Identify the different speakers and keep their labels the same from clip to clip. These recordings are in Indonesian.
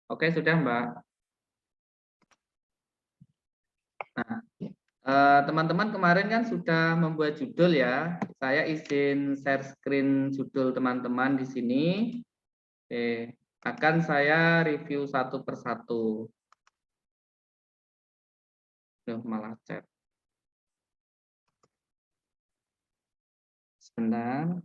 Speaker 1: Oke, sudah Mbak. Nah, teman-teman kemarin kan sudah membuat judul ya. Saya izin share screen judul teman-teman di sini. Oke, akan saya review satu persatu. Malah chat. Sebentar.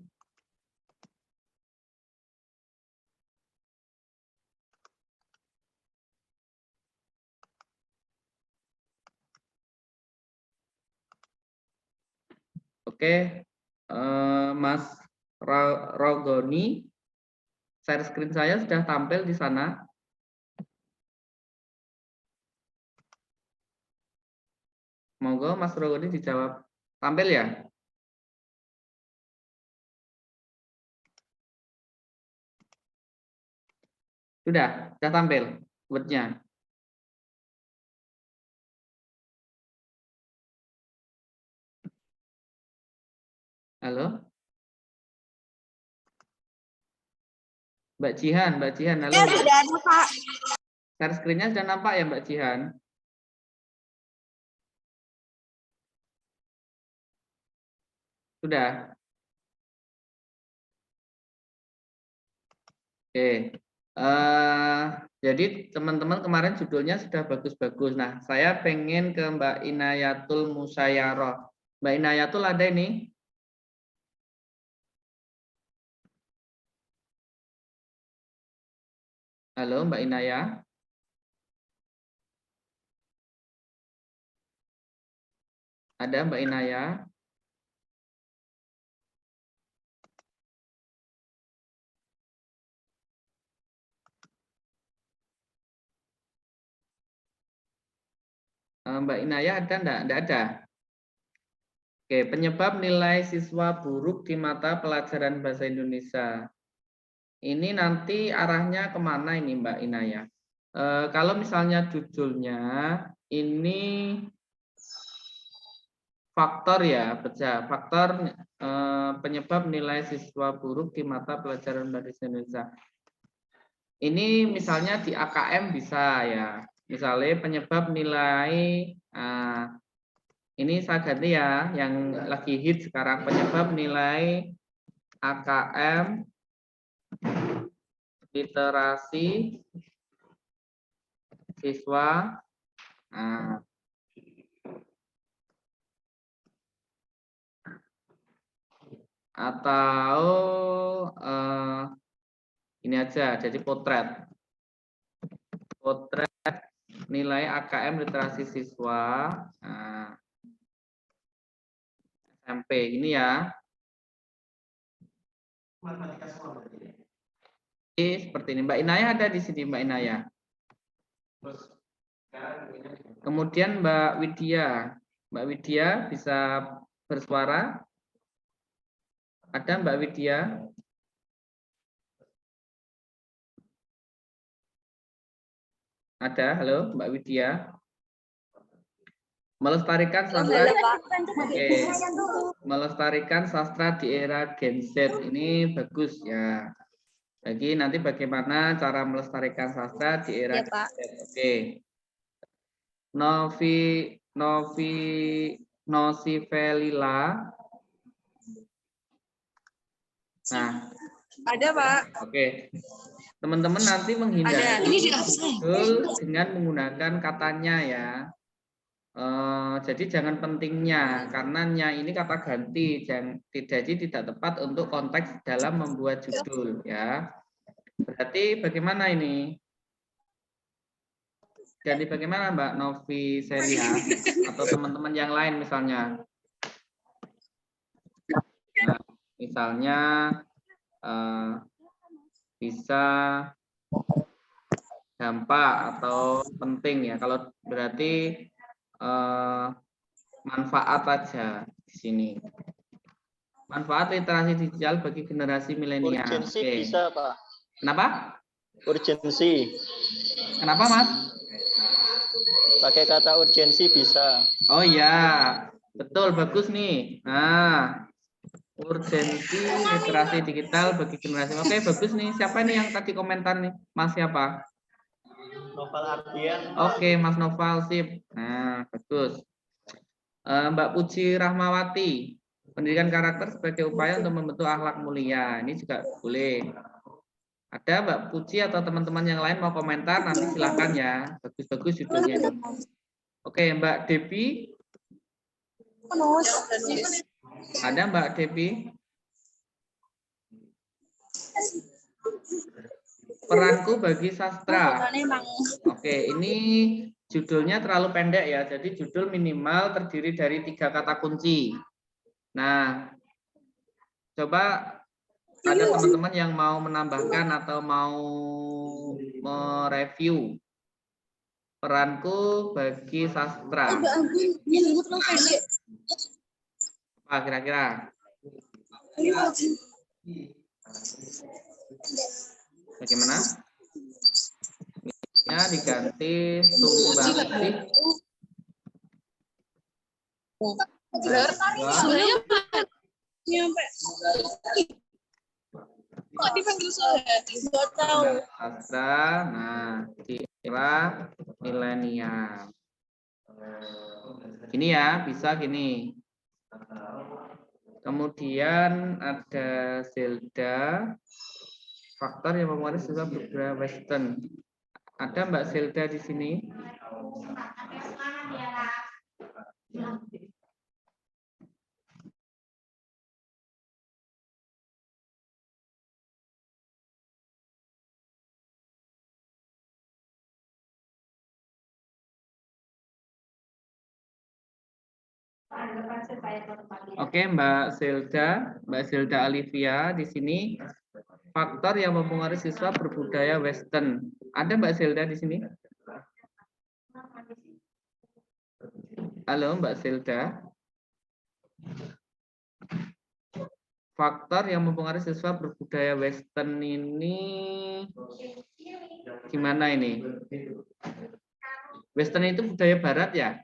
Speaker 1: Oke, Mas Rogoni, share screen saya sudah tampil di sana. Monggo Mas Rogoni dijawab. Tampil ya? Sudah tampil wordnya. Halo? Mbak Jihan, halo.
Speaker 2: Ya, sudah ada, Pak.
Speaker 1: Share screen-nya sudah nampak ya, Mbak Jihan? Sudah? Oke. Jadi teman-teman kemarin judulnya sudah bagus-bagus. Nah, saya pengen ke Mbak Inayatul Musyayaroh. Mbak Inayatul ada ini? Halo, Mbak Inaya. Ada Mbak Inaya? Mbak Inaya ada enggak? Enggak ada. Oke, penyebab nilai siswa buruk di mata pelajaran bahasa Indonesia. Ini nanti arahnya kemana ini Mbak Inaya? Kalau misalnya judulnya ini faktor ya, baca faktor penyebab nilai siswa buruk di mata pelajaran bahasa Indonesia. Ini misalnya di AKM bisa ya, misalnya penyebab nilai, ini saya ganti ya, yang lagi hit sekarang penyebab nilai AKM literasi siswa. Atau ini aja, jadi potret nilai AKM literasi siswa SMP ini ya. Seperti ini. Mbak Inaya ada di sini, Mbak Inaya. Kemudian Mbak Widya bisa bersuara? Ada Mbak Widya? Ada, halo Mbak Widya. Melestarikan sastra. Oke. Melestarikan sastra di era Gen Z ini bagus ya. Jadi nanti bagaimana cara melestarikan sastra di era
Speaker 2: Gen Z.
Speaker 1: Oke. Nosivelila. Nah,
Speaker 2: ada Pak.
Speaker 1: Oke. Teman-teman nanti menghindari judul dengan menggunakan katanya ya. Jadi jangan pentingnya, karena nya ini kata ganti, jadi tidak tepat untuk konteks dalam membuat judul ya. Berarti bagaimana ini? Jadi bagaimana Mbak Novi Celia atau teman-teman yang lain misalnya? Nah, misalnya bisa dampak atau penting ya. Kalau berarti manfaat aja di sini. Manfaat literasi digital bagi generasi milenial.
Speaker 3: Urgensi bisa Pak.
Speaker 1: Kenapa?
Speaker 3: Urgensi.
Speaker 1: Kenapa Mas?
Speaker 3: Pakai kata urgensi bisa.
Speaker 1: Oh iya, betul, bagus nih. Nah, urgensi literasi digital bagi generasi. Oke, bagus nih. Siapa nih yang tadi komentar nih? Mas siapa?
Speaker 3: Novel Ardian.
Speaker 1: Oke, Mas Noval, sip. Nah, bagus. Mbak Puji Rahmawati, pendidikan karakter sebagai upaya untuk membentuk akhlak mulia. Ini juga boleh. Ada Mbak Puji atau teman-teman yang lain mau komentar, nanti silakan ya. Bagus-bagus judulnya itu. Oke, Mbak Devi. Ada Mbak Devi? Peranku bagi sastra. Oke, ini judulnya terlalu pendek ya. Jadi judul minimal terdiri dari 3 kata kunci. Nah, coba ada teman-teman yang mau menambahkan atau mau mereview peranku bagi sastra. Apa kira-kira? Bagaimana? Ya, diganti Sumbangsih.
Speaker 2: Kok dipanggil saya? Nggak tahu.
Speaker 1: Sastra, nah di era milenial. Gini ya, bisa gini. Kemudian ada Zelda, faktor yang memuat juga beberapa Western. Ada Mbak Zelda di sini? Oke, Mbak Zelda Alivia di sini. Faktor yang mempengaruhi siswa berbudaya Western. Ada Mbak Zelda di sini? Halo, Mbak Zelda. Faktor yang mempengaruhi siswa berbudaya Western ini gimana ini? Western itu budaya Barat ya?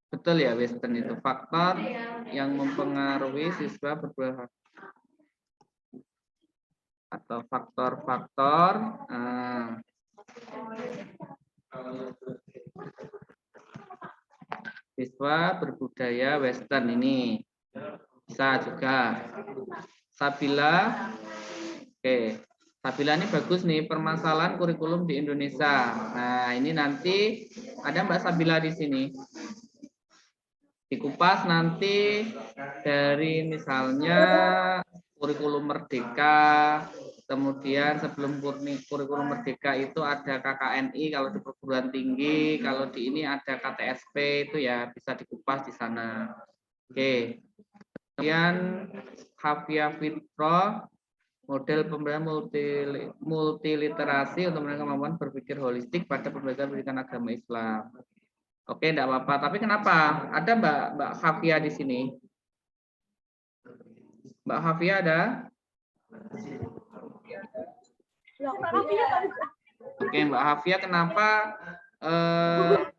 Speaker 1: Betul ya, Western itu faktor yang mempengaruhi siswa berbudaya atau faktor-faktor siswa berbudaya Western ini bisa juga. Sabila, oke, Sabila ini bagus nih, permasalahan kurikulum di Indonesia. Nah, ini nanti ada Mbak Sabila di sini. Dikupas nanti dari misalnya kurikulum merdeka, kemudian sebelum kurikulum merdeka itu ada KKNI kalau di perguruan tinggi, kalau di ini ada KTSP itu ya bisa dikupas di sana. Oke. Kemudian Hafia Fitro, model pembelajaran multiliterasi untuk meningkatkan kemampuan berpikir holistik pada pembelajaran pendidikan agama Islam. Oke, enggak apa-apa. Tapi kenapa? Ada Mbak Hafia di sini. Mbak Hafia ada? Oke, Mbak Hafia, kenapa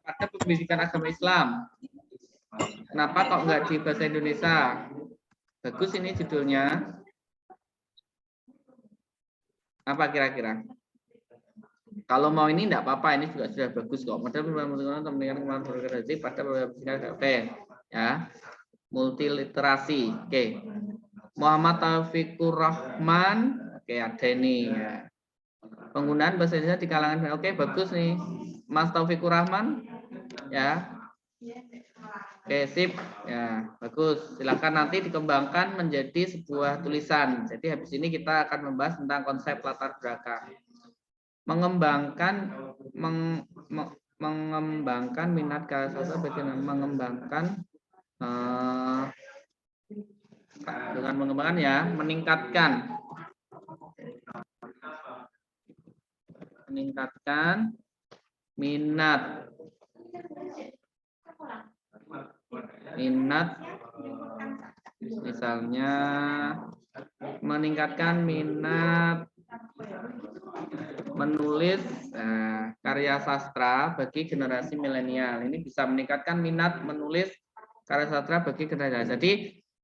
Speaker 1: pada pendidikan agama Islam? Kenapa kok enggak di bahasa Indonesia? Bagus ini judulnya. Apa kira-kira? Kalau mau ini enggak apa-apa, ini juga sudah bagus kok. Model pembelajaran kemampuan berkreasi pada pendidikan ya. Multiliterasi. Oke. Muhammad Taufikur Rahman. Oke, ada ini ya. Penggunaan bahasa Indonesia di kalangan oke, bagus nih. Mas Taufikur Rahman ya. Oke, sip. Ya, bagus. Silakan nanti dikembangkan menjadi sebuah tulisan. Jadi habis ini kita akan membahas tentang konsep latar belakang. Mengembangkan minat kehasasa bagaimana mengembangkan dengan mengembangkan ya, meningkatkan minat misalnya meningkatkan minat menulis karya sastra bagi generasi milenial. Ini bisa meningkatkan minat menulis karya sastra bagi generasi. Jadi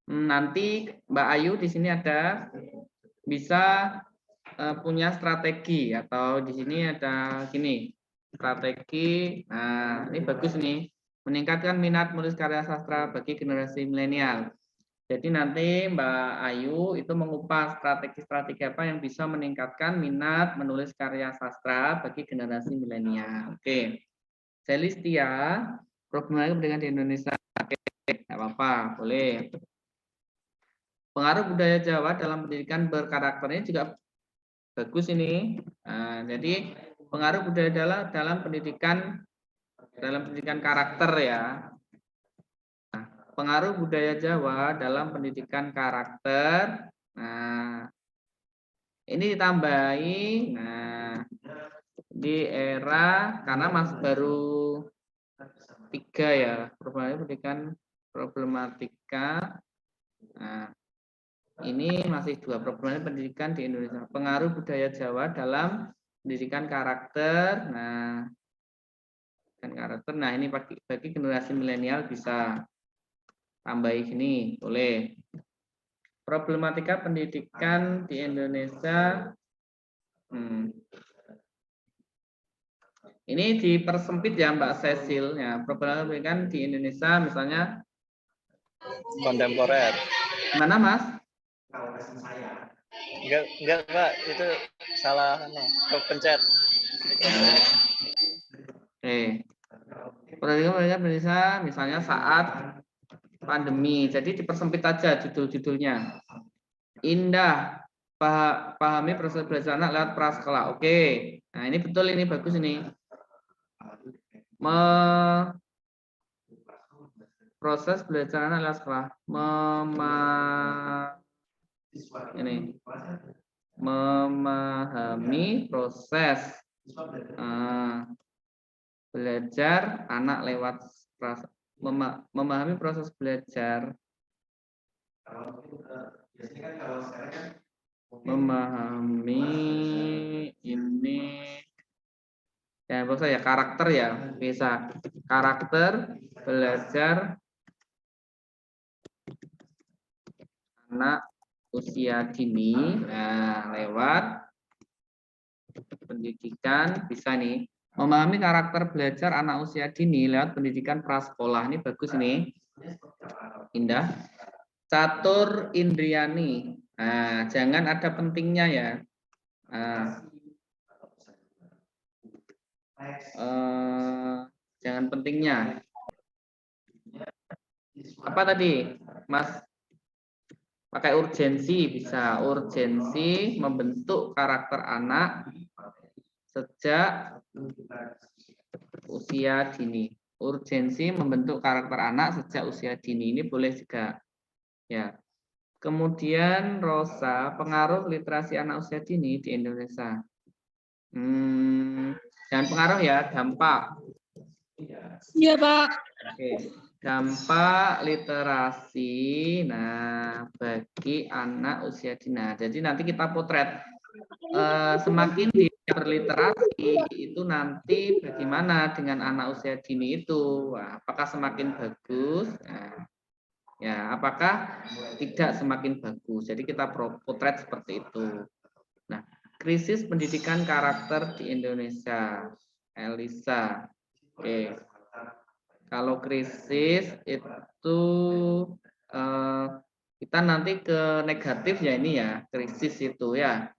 Speaker 1: nanti Mbak Ayu di sini ada bisa punya strategi, atau di sini ada gini strategi. Nah, ini bagus nih, meningkatkan minat menulis karya sastra bagi generasi milenial. Jadi nanti Mbak Ayu itu mengupas strategi-strategi apa yang bisa meningkatkan minat menulis karya sastra bagi generasi milenial. Oke, Celistia, problematika pendidikan di Indonesia. Oke, nggak apa-apa, boleh. Pengaruh budaya Jawa dalam pendidikan berkarakter ini juga bagus ini. Nah, jadi pengaruh budaya dalam pendidikan karakter ya. Pengaruh budaya Jawa dalam pendidikan karakter. Nah, ini ditambahi. Nah, di era karena masih baru 3 ya, problematika. Nah, ini masih 2 problematika pendidikan di Indonesia. Pengaruh budaya Jawa dalam pendidikan karakter. Nah, ini bagi generasi milenial bisa tambahi sini, boleh. Problematika pendidikan di Indonesia. Ini dipersempit ya Mbak Cecil ya. Problematika pendidikan di Indonesia misalnya
Speaker 3: kontemporer.
Speaker 1: Mana Mas?
Speaker 3: Enggak Pak, itu salah kepencet.
Speaker 1: Oke. Problematika pendidikan Indonesia misalnya saat pandemi. Jadi dipersempit aja judul-judulnya. Indah, pahami proses belajar anak lewat prasekolah. Oke. Nah, ini betul, ini bagus ini. Proses belajar anak lewat sekolah. Memahami proses belajar anak lewat memahami proses belajar. Memahami ini ya maksud ya karakter ya, bisa karakter belajar anak usia dini. Nah, lewat pendidikan bisa nih, memahami karakter belajar anak usia dini lewat pendidikan prasekolah. Ini bagus nih, Indah. Catur Indriani. Nah, jangan ada pentingnya ya. Nah, jangan pentingnya. Apa tadi, Mas? Pakai urgensi bisa. Urgensi membentuk karakter anak sejak usia dini. Urgensi membentuk karakter anak sejak usia dini. Ini boleh juga. Ya. Kemudian Rosa, pengaruh literasi anak usia dini di Indonesia. Jangan pengaruh ya, dampak.
Speaker 2: Iya, Pak.
Speaker 1: Oke. Dampak literasi, nah bagi anak usia dini. Jadi nanti kita potret. Semakin dia berliterasi itu nanti bagaimana dengan anak usia dini itu. Nah, apakah semakin bagus? Nah, ya, apakah tidak semakin bagus? Jadi kita potret seperti itu. Nah, krisis pendidikan karakter di Indonesia, Elisa. Oke, kalau krisis itu kita nanti ke negatif ya ini ya, krisis itu ya.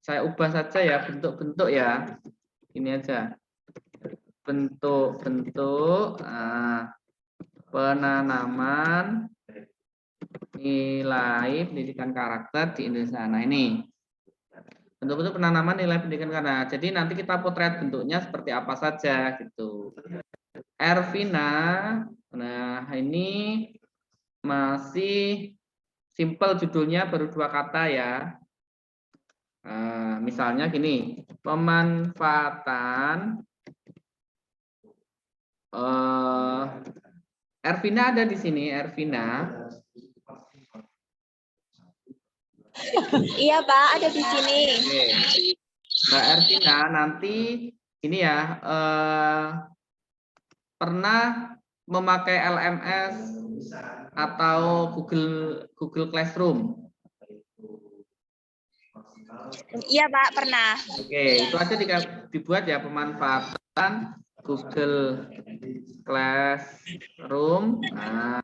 Speaker 1: Saya ubah saja ya bentuk-bentuk ya. Ini aja. Bentuk-bentuk penanaman nilai pendidikan karakter di Indonesia. Nah, ini bentuk-bentuk penanaman nilai pendidikan karakter. Jadi nanti kita potret bentuknya seperti apa saja gitu. Ervina, nah ini masih simple judulnya, baru 2 kata ya. Misalnya gini, pemanfaatan Ervina ada di sini, Ervina.
Speaker 2: Iya, Pak, ada di sini.
Speaker 1: Oke. Mbak Ervina nanti ini ya, pernah memakai LMS atau Google Classroom.
Speaker 2: Iya, Pak, pernah.
Speaker 1: Oke, itu aja dibuat ya pemanfaatan Google Classroom. Nah,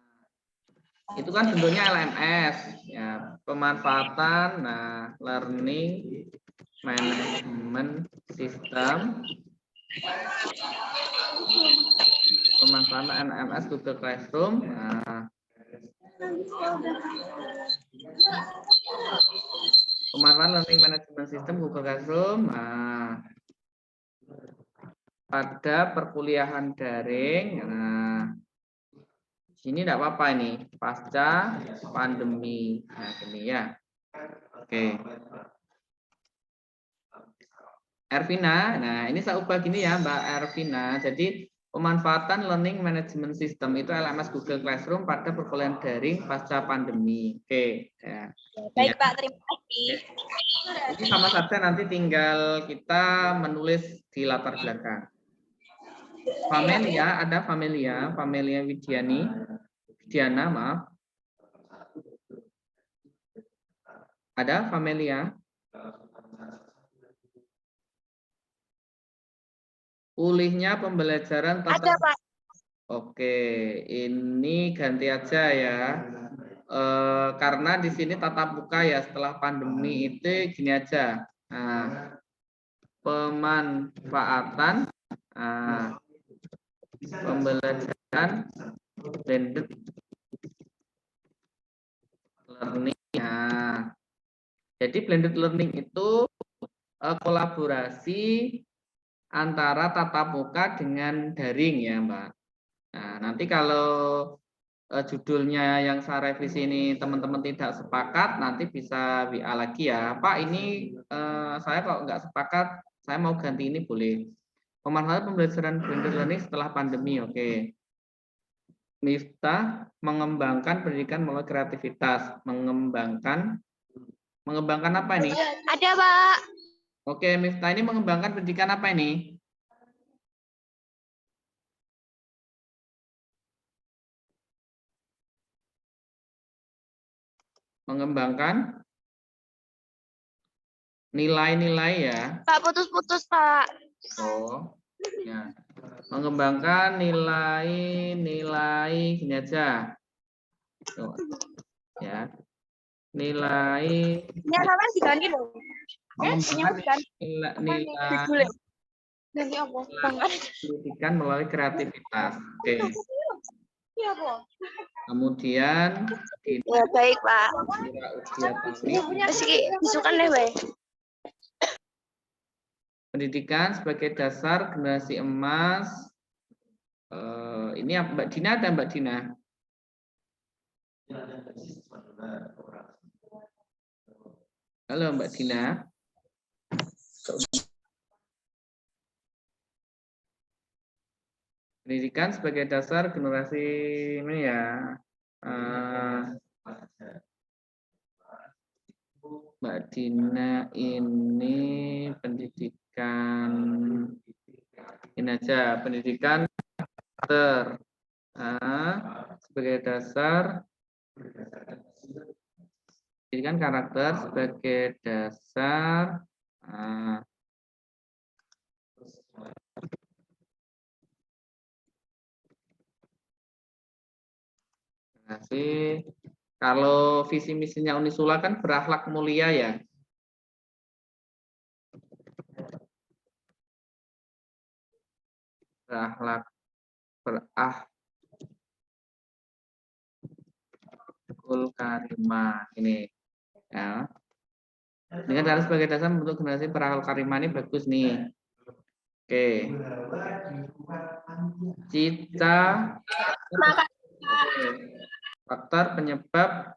Speaker 1: itu kan bentuknya LMS ya, pemanfaatan learning management system, pemanfaatan LMS Google Classroom. Pemanfaatan learning management system Google Classroom pada perkuliahan daring. Sini tidak apa-apa ini pasca pandemi. Nah, ini ya. Oke. Ervina, nah ini saya ubah gini ya Mbak Ervina. Jadi pemanfaatan learning management system itu LMS Google Classroom pada perkuliahan daring pasca pandemi. Oke. Ya.
Speaker 2: Baik,
Speaker 1: Ya.
Speaker 2: Pak, terima kasih.
Speaker 1: Ini sama saja nanti tinggal kita menulis di latar belakang. Familia, ada Familia Widiana, maaf. Ada Familia? Pulihnya pembelajaran tatap.
Speaker 2: Ada, Pak.
Speaker 1: Oke, ini ganti aja ya. Karena di sini tatap muka ya setelah pandemi itu gini aja. Nah, pemanfaatan pembelajaran blended learning. Nah, jadi blended learning itu kolaborasi antara tatap muka dengan daring ya Mbak. Nah, nanti kalau judulnya yang saya revisi ini teman-teman tidak sepakat, nanti bisa WA lagi ya. Pak, ini saya kok nggak sepakat, saya mau ganti ini boleh. Pemanfaatan pembelajaran blended learning setelah pandemi, oke. Miftah mengembangkan pendidikan melalui kreativitas. Mengembangkan apa ini?
Speaker 2: Ada, Pak.
Speaker 1: Oke, Miftah ini mengembangkan pendidikan apa ini? Mengembangkan nilai-nilai ya.
Speaker 2: Pak, putus-putus, Pak.
Speaker 1: Oh, ya. Mengembangkan nilai-nilai gini aja. Tuh, ya. Nilai
Speaker 2: Ini apa diganti loh?
Speaker 1: mengembangkan nilai
Speaker 2: Ganti apa?
Speaker 1: pendidikan melalui kreativitas. Oke.
Speaker 2: Iya, Pak.
Speaker 1: Kemudian
Speaker 2: Ya, baik, Pak.
Speaker 1: ujian
Speaker 2: Bisukan deh, baik.
Speaker 1: pendidikan sebagai dasar generasi emas. Ini Mbak Dina ada Mbak Dina? Halo Mbak Dina. Pendidikan sebagai dasar generasi ini ya. Mbak Dina ini pendidikan ini aja, pendidikan karakter sebagai dasar, pendidikan karakter sebagai dasar kalau visi misinya Unisula kan berakhlak mulia ya. Berakhlakul karimah ini ya. Dengan cara sebagai dasar membentuk generasi berakhlak karimah ini bagus nih. Oke. Cita faktor penyebab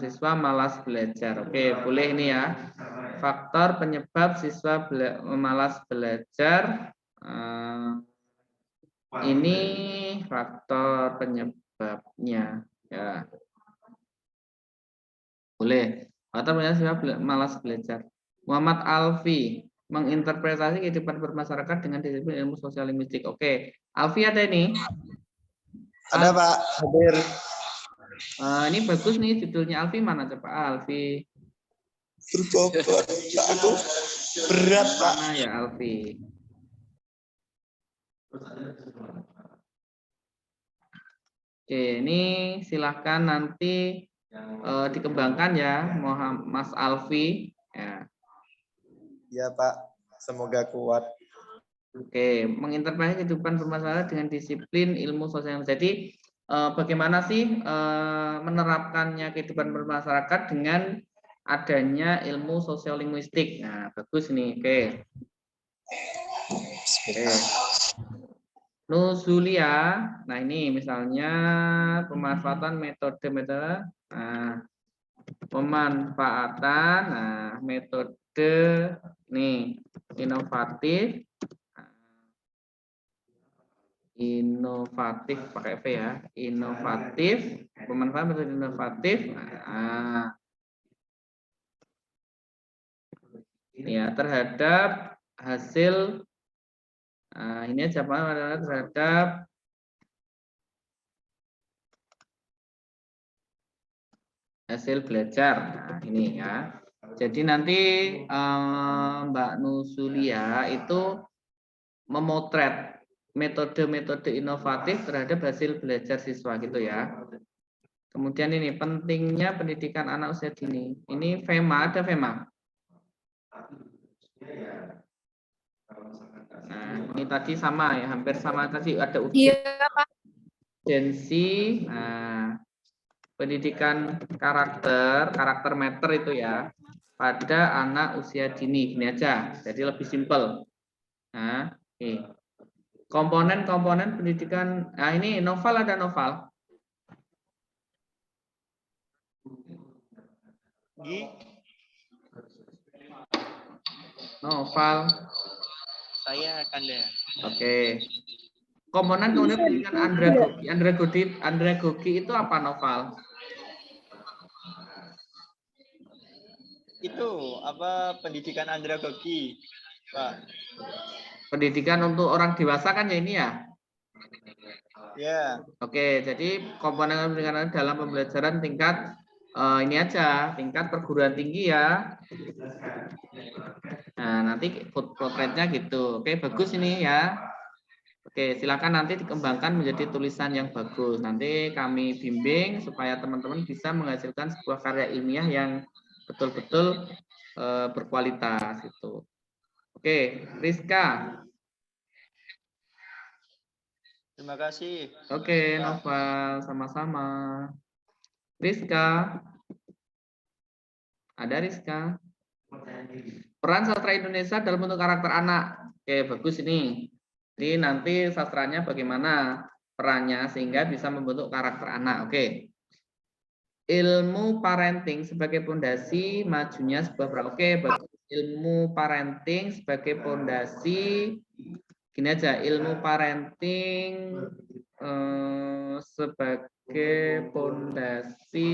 Speaker 1: siswa malas belajar. Oke, boleh ini ya. Faktor penyebab siswa malas belajar. Ini faktor penyebabnya ya. Boleh. Faktor penyebab siswa malas belajar. Muhammad Alfi menginterpretasi kehidupan bermasyarakat dengan disiplin ilmu sosial linguistik. Oke, Alfi ada ini?
Speaker 3: Ada Pak, hadir.
Speaker 1: Ini bagus nih judulnya Alfi, mana coba Alfi?
Speaker 3: berbobot. Pak, aku berat, Pak.
Speaker 1: Mana ya Alfi? Oke, ini silahkan nanti dikembangkan ya, Mas Alfi. Ya.
Speaker 3: Ya, Pak. Semoga kuat.
Speaker 1: Oke, menginterpretasi kehidupan bermasyarakat dengan disiplin ilmu sosial. Jadi, bagaimana sih menerapkannya kehidupan bermasyarakat dengan adanya ilmu sosiolinguistik? Nah, bagus nih. Oke. Oke. Nuzulia, nah ini misalnya pemanfaatan metode-metode, nah, pemanfaatan, nah metode nih inovatif, inovatif pakai V ya, inovatif, pemanfaatan metode inovatif, nah, ya terhadap hasil, nah, ini aja Pak, terhadap hasil belajar. Nah, ini ya. Jadi nanti Mbak Nuzulia itu memotret metode-metode inovatif terhadap hasil belajar siswa gitu ya. Kemudian ini pentingnya pendidikan anak usia dini. Ini FEMA, ada FEMA. Nah, ini tadi sama ya, hampir sama tadi ada urgensi. Nah, pendidikan karakter meter itu ya pada anak usia dini, gini aja, jadi lebih simpel. Nah, komponen-komponen pendidikan, nah ini novel, ada novel. Novel.
Speaker 4: Saya Kanda.
Speaker 1: Oke. Komponen kemudian pendidikan andragogi itu apa novel?
Speaker 4: Itu apa pendidikan andragogi, Pak?
Speaker 1: Pendidikan untuk orang dewasa kan ya ini ya?
Speaker 4: Ya.
Speaker 1: Oke, jadi komponen pendidikan dalam pembelajaran tingkat ini aja, tingkat perguruan tinggi ya. Nah, nanti potretnya gitu. Oke, bagus ini ya. Oke, silakan nanti dikembangkan menjadi tulisan yang bagus. Nanti kami bimbing supaya teman-teman bisa menghasilkan sebuah karya ilmiah yang betul-betul berkualitas itu. Oke, Rizka.
Speaker 4: Terima kasih.
Speaker 1: Oke, Novel, sama-sama. Rizka. Ada Rizka. Peran sastra Indonesia dalam bentuk karakter anak. Oke, bagus ini. Jadi nanti sastranya bagaimana perannya sehingga bisa membentuk karakter anak. Oke. Ilmu parenting sebagai pondasi majunya sebuah peran. Oke, bagus. Ilmu parenting sebagai pondasi. Gini aja, ilmu parenting sebagai pondasi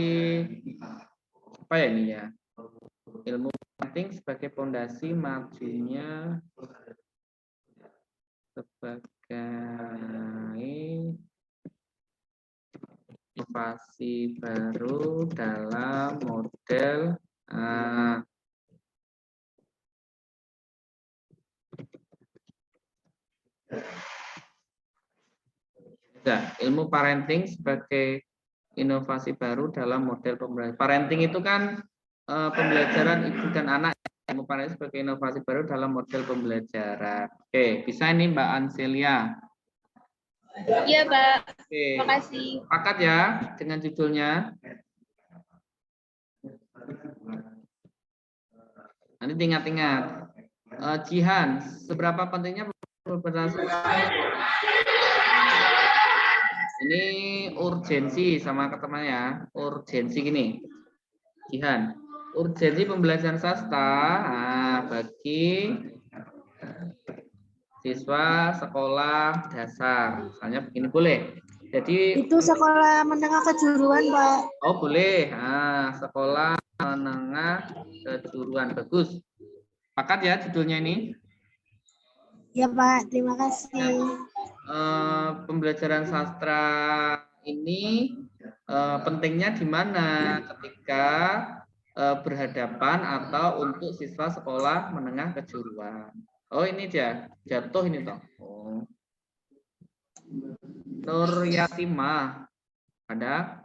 Speaker 1: apa ya ini ya? Ilmu parenting sebagai pondasi majunya sebagai inovasi baru dalam model ilmu parenting sebagai inovasi baru dalam model pembelajaran. Parenting itu kan pembelajaran ibu dan anak, ilmu parenting sebagai inovasi baru dalam model pembelajaran. Oke, bisa ini Mbak Anselia.
Speaker 2: Iya, Pak.
Speaker 1: Oke.
Speaker 2: Terima kasih.
Speaker 1: Sepakat ya dengan judulnya. Nanti ingat-ingat. Jihan, seberapa pentingnya ini urgensi sama temannya, urgensi gini. Jihan, urgensi pembelajaran sastra bagi siswa sekolah dasar. Misalnya begini boleh. Jadi
Speaker 2: itu sekolah menengah kejuruan, Pak.
Speaker 1: Oh, boleh. Sekolah menengah kejuruan. Bagus. Sepakat ya judulnya ini?
Speaker 2: Ya, Pak. Terima kasih.
Speaker 1: Pembelajaran sastra ini pentingnya di mana ketika berhadapan atau untuk siswa sekolah menengah kejuruan. Oh, ini dia jatuh ini toh. Oh. Nur Yatimah ada?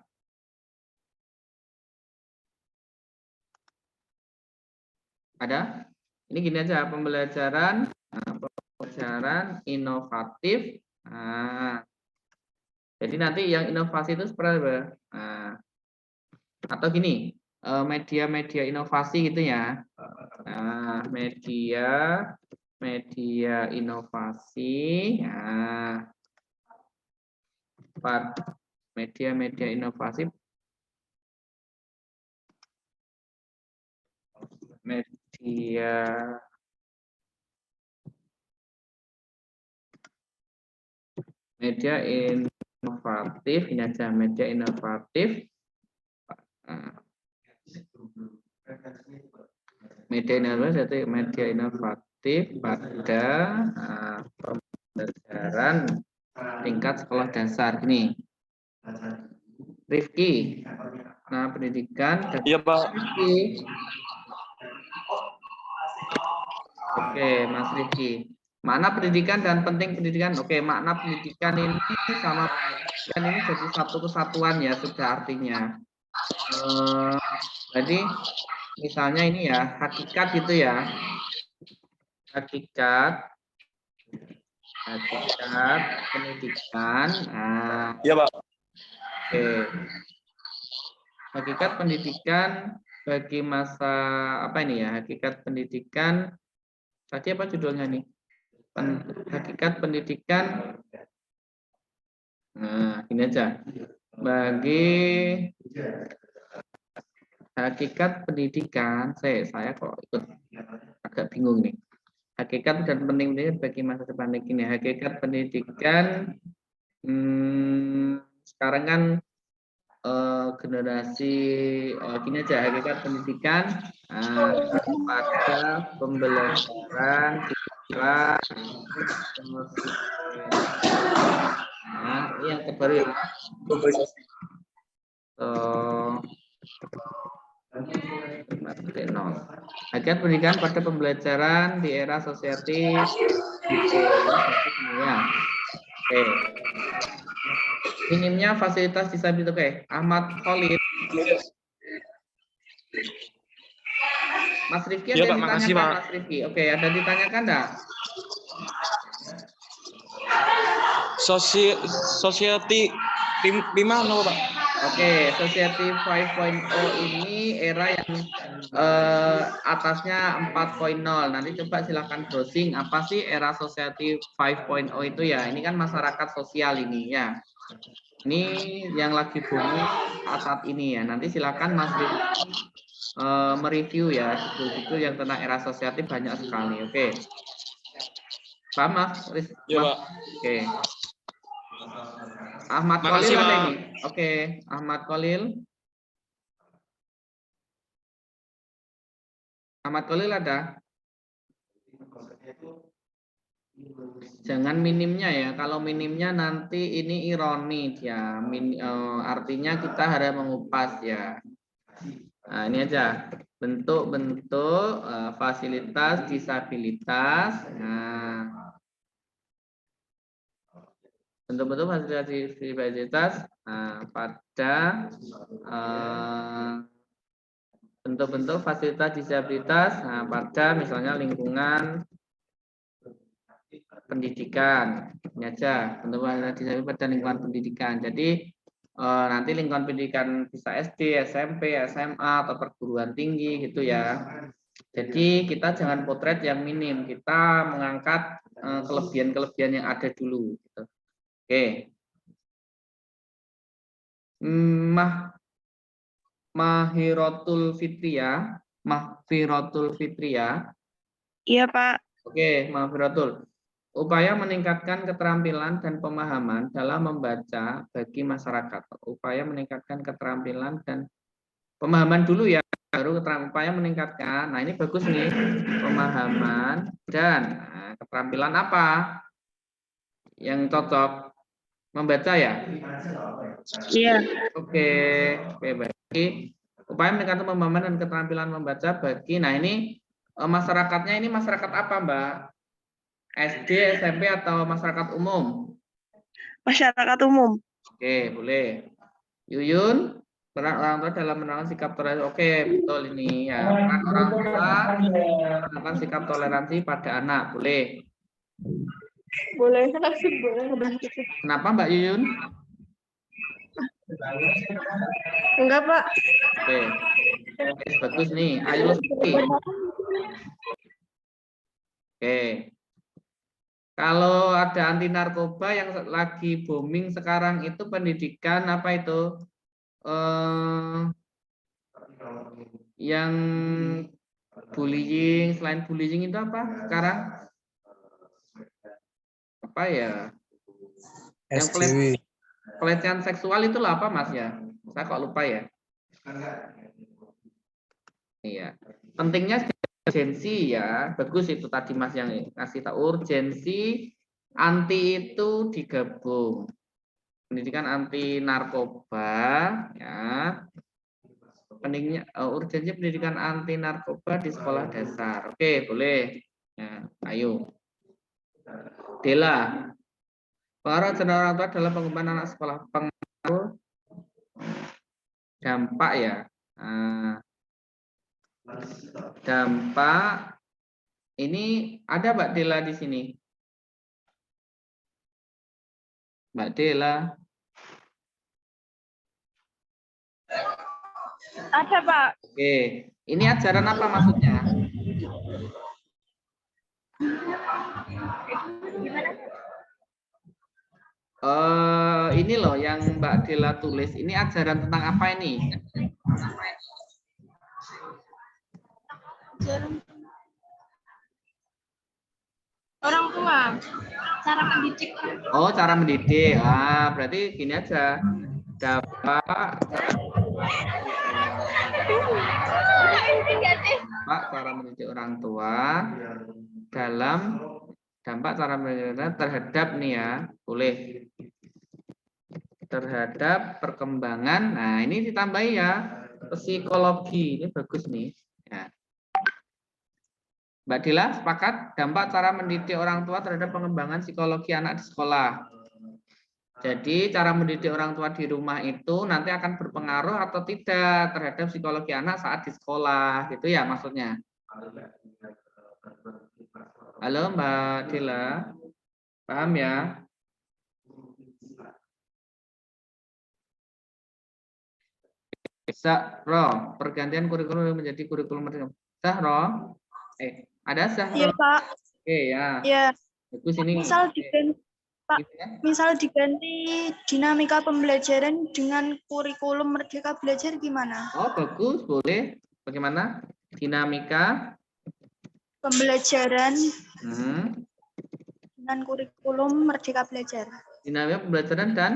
Speaker 1: Ada? Ini gini aja pembelajaran inovatif. Nah, jadi nanti yang inovasi itu seperti apa? Nah, atau gini, media-media inovasi gitu ya. Nah, media inovasi. Nah, media inovasi. Media inovatif, ini aja media inovatif. Media inovatif pada pembelajaran tingkat sekolah dasar. Ini Rifki. Nah, pendidikan.
Speaker 3: Iya, Pak.
Speaker 1: Rifki. Oke, Mas Rifki. Makna pendidikan dan penting pendidikan. Oke, makna pendidikan ini sama pendidikan ini jadi satu kesatuan ya, sudah artinya. Jadi misalnya ini ya, hakikat gitu ya. Hakikat pendidikan. Nah,
Speaker 3: Iya, Pak.
Speaker 1: oke. Hakikat pendidikan bagi masa apa ini ya? Hakikat pendidikan tadi apa judulnya nih? Hakikat pendidikan. Nah, ini aja. Bagi hakikat pendidikan, saya kok ikut agak bingung nih. Hakikat dan penting bagi masa depan ini. Hakikat pendidikan sekarang kan generasi gini aja, hakikat pendidikan pada pembelajaran siswa. Nah, ini yang terbaru ya. Hakikat pendidikan pada pembelajaran di era sosiatif. Ya. Oke. Minimnya fasilitas disabilitas. Oke, Ahmad Khalid. Mas Rifki ada
Speaker 3: Ya, Pak,
Speaker 1: yang
Speaker 3: makasih,
Speaker 1: ditanyakan,
Speaker 3: Pak.
Speaker 1: Mas Rifki. Oke, ada ditanyakan enggak?
Speaker 3: Society 5 Pak.
Speaker 1: Oke, Society 5.0 ini era yang atasnya 4.0. Nanti coba silahkan browsing apa sih era Society 5.0 itu ya. Ini kan masyarakat sosial ini ya. Ini yang lagi booming saat ini ya. Nanti silakan Mas Rifki mereview ya judul-judul yang tentang era sosiatif banyak sekali. Oke. Paham Mas?
Speaker 3: Ya, Pak.
Speaker 1: Oke. Ahmad
Speaker 3: Makasih,
Speaker 1: Khalil ada
Speaker 3: Pak.
Speaker 1: ini. Oke, Ahmad Khalil. Ahmad Khalil ada? Jangan minimnya ya. Kalau minimnya nanti ini ironi dia. Artinya kita harus mengupas ya. Nah, ini aja. Bentuk-bentuk fasilitas disabilitas. Nah, bentuk-bentuk fasilitas disabilitas pada bentuk-bentuk fasilitas disabilitas pada misalnya lingkungan pendidikan. Ini aja bentuk fasilitas disabilitas pada lingkungan pendidikan. Jadi nanti lingkungan pendidikan bisa SD, SMP, SMA atau perguruan tinggi gitu ya. Jadi kita jangan potret yang minim, kita mengangkat kelebihan-kelebihan yang ada dulu. Gitu. Oke. Mahfirotul Fitria.
Speaker 2: Iya, Pak.
Speaker 1: Oke, Mahfirotul. Upaya meningkatkan keterampilan dan pemahaman dalam membaca bagi masyarakat. Upaya meningkatkan keterampilan dan pemahaman dulu ya, baru upaya meningkatkan. Nah, ini bagus nih. Pemahaman dan keterampilan apa yang cocok? Membaca ya?
Speaker 2: Iya.
Speaker 1: Oke, baik. Upaya meningkatkan pemahaman dan keterampilan membaca bagi, nah ini masyarakatnya ini masyarakat apa Mbak? SD, SMP atau masyarakat umum?
Speaker 5: Masyarakat umum.
Speaker 1: Oke, boleh. Yuyun, peran orang tua dalam menerapkan sikap toleransi. Oke, betul ini ya. Peran orang tua menerapkan sikap toleransi pada anak, boleh.
Speaker 5: Boleh.
Speaker 1: Kenapa Mbak Yuyun?
Speaker 5: Enggak, Pak.
Speaker 1: Oke, bagus nih. Ayo Lesti. Oke. Kalau ada anti narkoba yang lagi booming sekarang itu pendidikan apa itu? Yang bullying, selain bullying itu apa sekarang? Apa ya? Yang pelecehan seksual itu apa Mas ya? Saya kok lupa ya. Iya. Pentingnya urgensi ya. Bagus itu tadi Mas yang ngasih tahu urgensi anti itu digabung. Pendidikan anti narkoba ya. Pentingnya urgensi pendidikan anti narkoba di sekolah dasar. Oke, boleh. Ya, ayo. Dela. Pengaruh ajaran orang tua dalam pengembangan anak sekolah. Pengaruh dampak ya. Dampak ini ada Mbak Dela di sini. Mbak Dela.
Speaker 5: Ada, Pak.
Speaker 1: Oke, ini ajaran apa maksudnya? Ini loh yang Mbak Dela tulis. Ini ajaran tentang apa ini?
Speaker 2: Orang tua, cara mendidik.
Speaker 1: Oh, cara mendidik. Berarti gini aja. Dapat cara mendidik orang tua dalam dampak cara mendidik terhadap nih ya, boleh terhadap perkembangan. Nah, ini ditambahi ya psikologi. Ini bagus nih. Ya. Mbak Dila, sepakat dampak cara mendidik orang tua terhadap pengembangan psikologi anak di sekolah. Jadi cara mendidik orang tua di rumah itu nanti akan berpengaruh atau tidak terhadap psikologi anak saat di sekolah, gitu ya maksudnya. Halo Mbak Dila, paham ya? Zahro, pergantian kurikulum menjadi kurikulum merdeka. Zahro, ada Zahro?
Speaker 5: Iya, Pak.
Speaker 1: Oke ya.
Speaker 5: Iya.
Speaker 1: Bagus ini.
Speaker 5: Misal diganti, Pak. Misal diganti dinamika pembelajaran dengan kurikulum Merdeka Belajar gimana?
Speaker 1: Oh, bagus, boleh. Bagaimana? Dinamika
Speaker 5: Pembelajaran
Speaker 1: dengan
Speaker 5: kurikulum Merdeka Belajar.
Speaker 1: Dinamika pembelajaran dan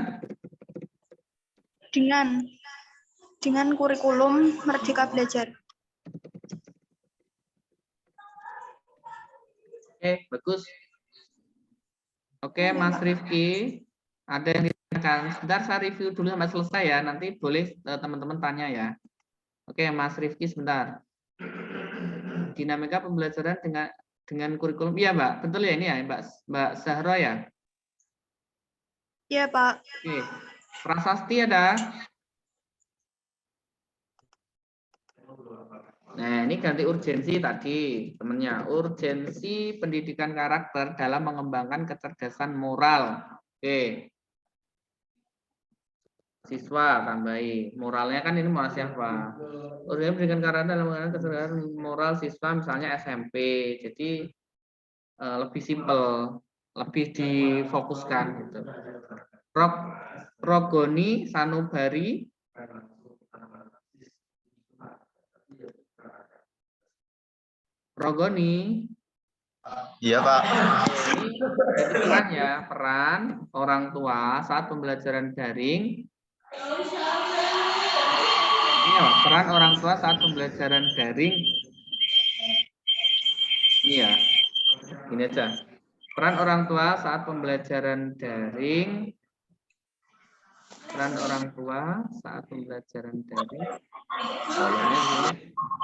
Speaker 5: dengan kurikulum Merdeka Belajar.
Speaker 1: Oke, bagus. Oke, Mas Rifki, ada yang ditanyakan. Sebentar saya review dulu sampai selesai ya. Nanti boleh teman-teman tanya ya. Oke, Mas Rifki sebentar. Dinamika pembelajaran dengan kurikulum. Iya, Mbak. Betul ya ini ya, Mbak Zahra ya?
Speaker 5: Iya, Pak.
Speaker 1: Oke. Prasasti ada? Nah, ini ganti urgensi tadi, temennya. Urgensi pendidikan karakter dalam mengembangkan kecerdasan moral. Oke. Siswa tambahi. Moralnya kan ini moral siapa? Urgensi pendidikan karakter dalam mengembangkan kecerdasan moral siswa misalnya SMP. Jadi lebih simpel, lebih difokuskan gitu. Rogoni Sanubari. Rogoni.
Speaker 4: Iya, Pak.
Speaker 1: Jadi peran ya, peran orang tua saat pembelajaran daring. Ini ya, peran orang tua saat pembelajaran daring. Ini ya, ini aja. Peran orang tua saat pembelajaran daring Peran orang tua saat pembelajaran daring. Boleh,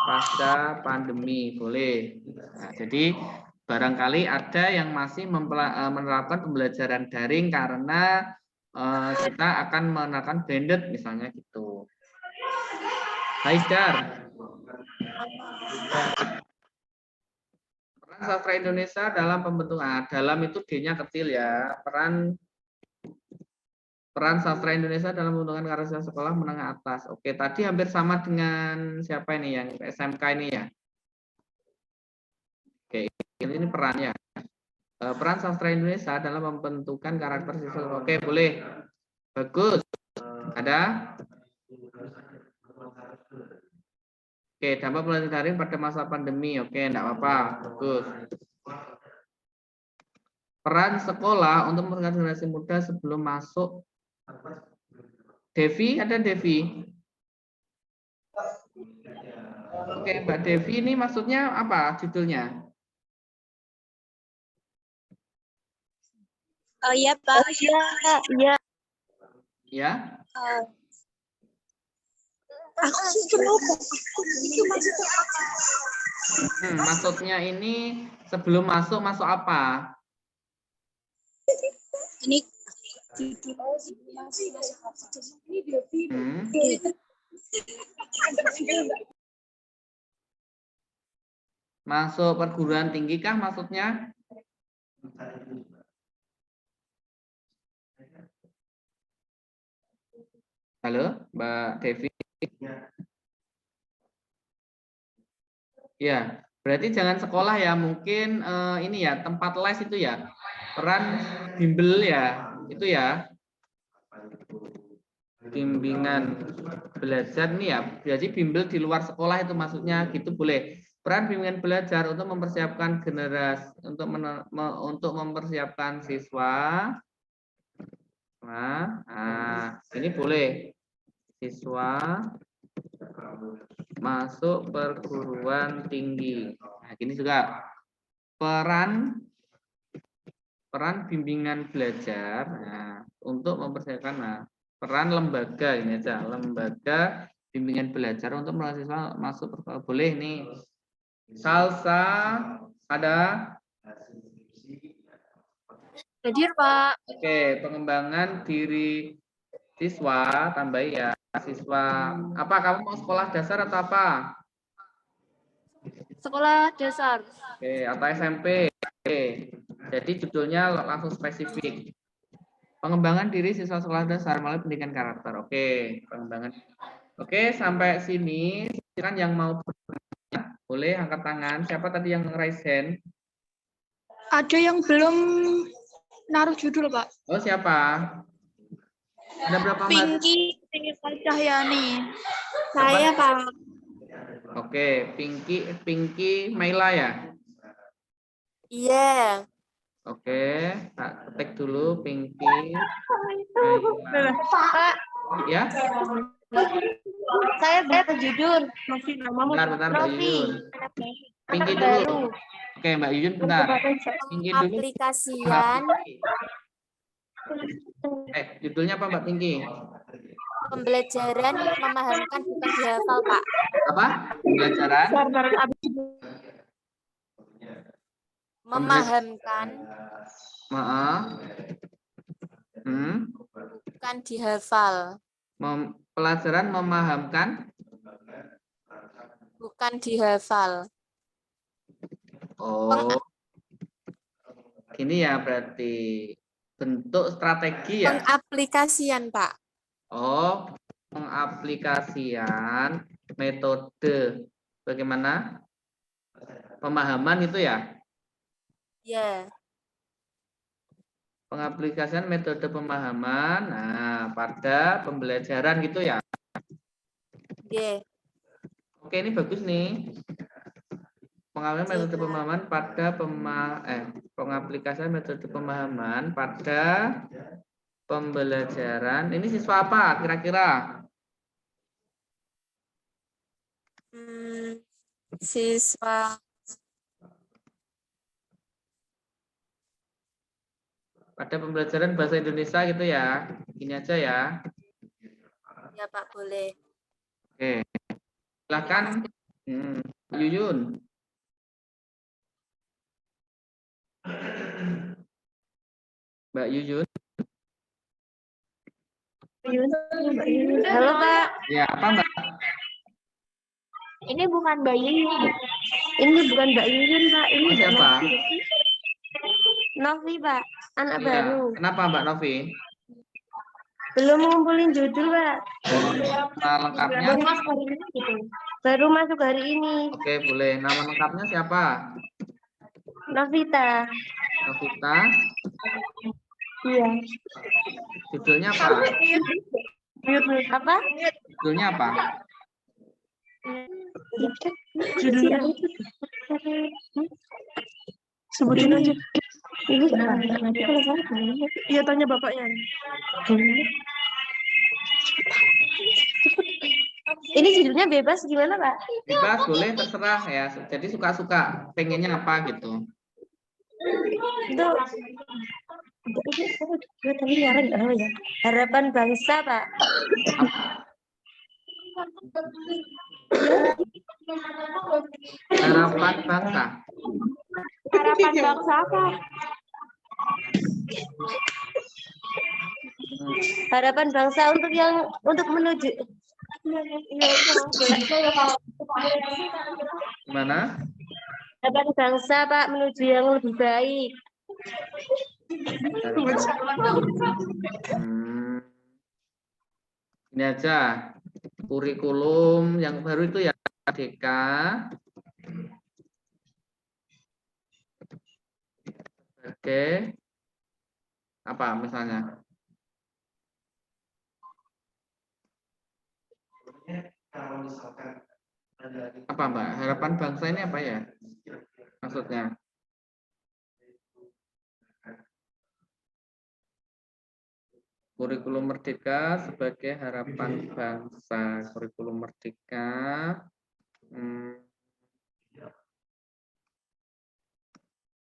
Speaker 1: pasca pandemi, boleh. Nah, jadi barangkali ada yang masih menerapkan pembelajaran daring karena kita akan menerapkan blended misalnya gitu. Haidar. Peran sastra Indonesia dalam pembentukan, dalam itu D-nya kecil ya. Peran sastra Indonesia dalam pembentukan karya sekolah menengah atas. Oke, tadi hampir sama dengan siapa ini yang SMK ini ya. Oke, ini perannya. Peran sastra Indonesia dalam membentukan karakter siswa. Oke, boleh. Bagus. Ada? Oke, dampak pembelajaran daring pada masa pandemi. Oke, enggak apa-apa. Bagus. Peran sekolah untuk memperkenalkan generasi muda sebelum masuk. Devi, ada Devi? Oke, Mbak Devi ini maksudnya apa judulnya?
Speaker 2: Oh iya Pak.
Speaker 5: Iya.
Speaker 1: Ya. Maksudnya ini sebelum masuk apa?
Speaker 2: Ini
Speaker 1: Masuk perguruan tinggi kah maksudnya? Halo, Mbak Devi. Ya, berarti jangan sekolah ya, mungkin ini ya tempat les itu ya, peran bimbel ya, itu ya, bimbingan belajar nih ya, jadi bimbel di luar sekolah itu maksudnya gitu boleh. Peran bimbingan belajar untuk mempersiapkan generasi, untuk mempersiapkan siswa. Nah, ini boleh siswa masuk perguruan tinggi. Nah, ini juga peran bimbingan belajar untuk mempersiapkan peran lembaga ini aja, lembaga bimbingan belajar untuk mahasiswa masuk perguruan. Boleh nih. Salsa ada?
Speaker 2: hadir Pak.
Speaker 1: Oke, pengembangan diri siswa tambah ya. Siswa apa, kamu mau sekolah dasar atau apa?
Speaker 2: Sekolah dasar.
Speaker 1: Oke, atau SMP. Oke. Jadi judulnya langsung spesifik. Pengembangan diri siswa sekolah dasar melalui pendidikan karakter. Oke, pengembangan. Oke, sampai sini. Silakan yang mau bertanya, boleh angkat tangan. Siapa tadi yang raise hand?
Speaker 5: Ada yang belum naruh judul, Pak.
Speaker 1: Oh, siapa? Ada berapa
Speaker 5: Pinky Cahyani.
Speaker 2: Saya Pak.
Speaker 1: Oke, Pinky Maila ya?
Speaker 2: Iya.
Speaker 1: Oke, tak ketik dulu Pinky Maila.
Speaker 2: Pak,
Speaker 1: Ya?
Speaker 2: saya baca judul. Masih namamu.
Speaker 1: Bentar, Mbak Yuyun. Pinky dulu. Oke, Mbak Yuyun, bentar. Pinky dulu.
Speaker 2: Aplikasian
Speaker 1: Judulnya apa Mbak Pinky?
Speaker 2: pembelajaran memahamkan bukan dihafal, Pak.
Speaker 1: Apa? Pembelajaran?
Speaker 2: Memahamkan bukan dihafal.
Speaker 1: Pelajaran memahamkan
Speaker 2: Bukan dihafal.
Speaker 1: Oh, gini ya berarti bentuk strategi ya?
Speaker 2: Pengaplikasian, Pak.
Speaker 1: Oh, pengaplikasian metode bagaimana pemahaman itu ya?
Speaker 2: Ya.
Speaker 1: Pengaplikasian metode pemahaman, pada pembelajaran gitu ya?
Speaker 2: Yeah.
Speaker 1: Oke, ini bagus nih. Pengaplikasian metode pemahaman pada pengaplikasian metode pemahaman pada pembelajaran. Ini siswa apa kira-kira?
Speaker 2: Siswa
Speaker 1: Pada pembelajaran bahasa Indonesia gitu ya. Ini aja ya.
Speaker 2: Ya Pak, boleh.
Speaker 1: Oke, silakan Yuyun. Mbak Yuyun.
Speaker 6: Halo Pak,
Speaker 1: Ya, apa Mbak?
Speaker 6: ini bukan Mbak Yuyun. Ini bukan Mbak Yuyun Pak, ini
Speaker 1: Oh,
Speaker 6: Mbak
Speaker 1: siapa?
Speaker 6: Novi. Novi Pak, anak
Speaker 1: Iya.
Speaker 6: baru.
Speaker 1: Kenapa Mbak Novi?
Speaker 6: Belum ngumpulin judul Pak.
Speaker 1: Nama lengkapnya?
Speaker 6: Baru masuk hari ini gitu. Baru masuk hari ini.
Speaker 1: Oke, boleh. Nama lengkapnya siapa?
Speaker 6: Novita.
Speaker 1: Novita.
Speaker 6: Iya.
Speaker 1: Judulnya apa?
Speaker 6: Apa?
Speaker 1: Judulnya apa?
Speaker 6: Judulnya. Sebutin aja. Ini iya tanya bapaknya. Ini judulnya bebas gimana Pak?
Speaker 1: Bebas, boleh, terserah ya. Jadi suka-suka. Pengennya apa gitu.
Speaker 6: Itu tadi nyaran ya. Harapan bangsa Pak.
Speaker 1: Harapan bangsa.
Speaker 6: Harapan bangsa apa? Harapan bangsa untuk menuju
Speaker 1: Gimana?
Speaker 6: harapan bangsa Pak menuju yang lebih baik.
Speaker 1: Ini aja. Kurikulum yang baru itu ya Merdeka. Sebagai apa misalnya? Apa Mbak? Harapan bangsa ini apa ya? Maksudnya? Kurikulum Merdeka sebagai harapan bangsa. Kurikulum Merdeka.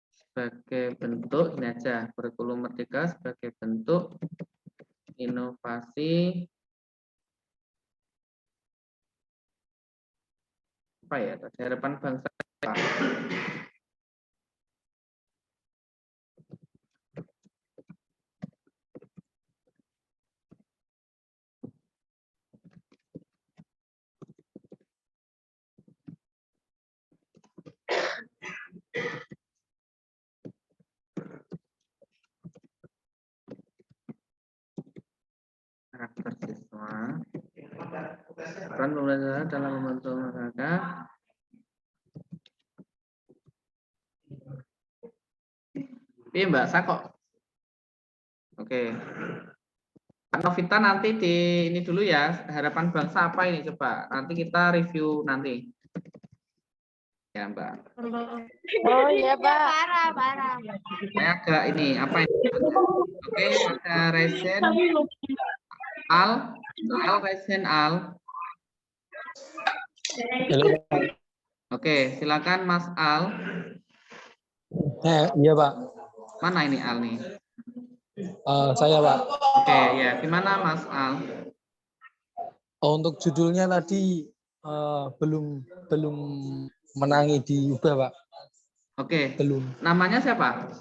Speaker 1: Sebagai bentuk, ini aja. Kurikulum Merdeka sebagai bentuk inovasi. Apa ya? Harapan bangsa. Karakter siswa. Peran pembelajaran dalam membentuk masyarakat. Iya Mbak Sako. Oke. Pak Novita nanti di ini dulu ya. Harapan bangsa apa ini coba? Nanti kita review nanti. Ya Mbak.
Speaker 6: Oh iya Pak. Parah.
Speaker 1: Saya agak ini apa ini? Oke, ada Resen Al Resen Al. Oke, silakan Mas Al.
Speaker 7: Iya Pak.
Speaker 1: Mana ini Al nih?
Speaker 7: Saya Pak.
Speaker 1: Oke, ya. Gimana Mas Al?
Speaker 7: Untuk judulnya tadi belum menangi diubah Pak.
Speaker 1: Oke.
Speaker 7: Belum.
Speaker 1: Namanya siapa?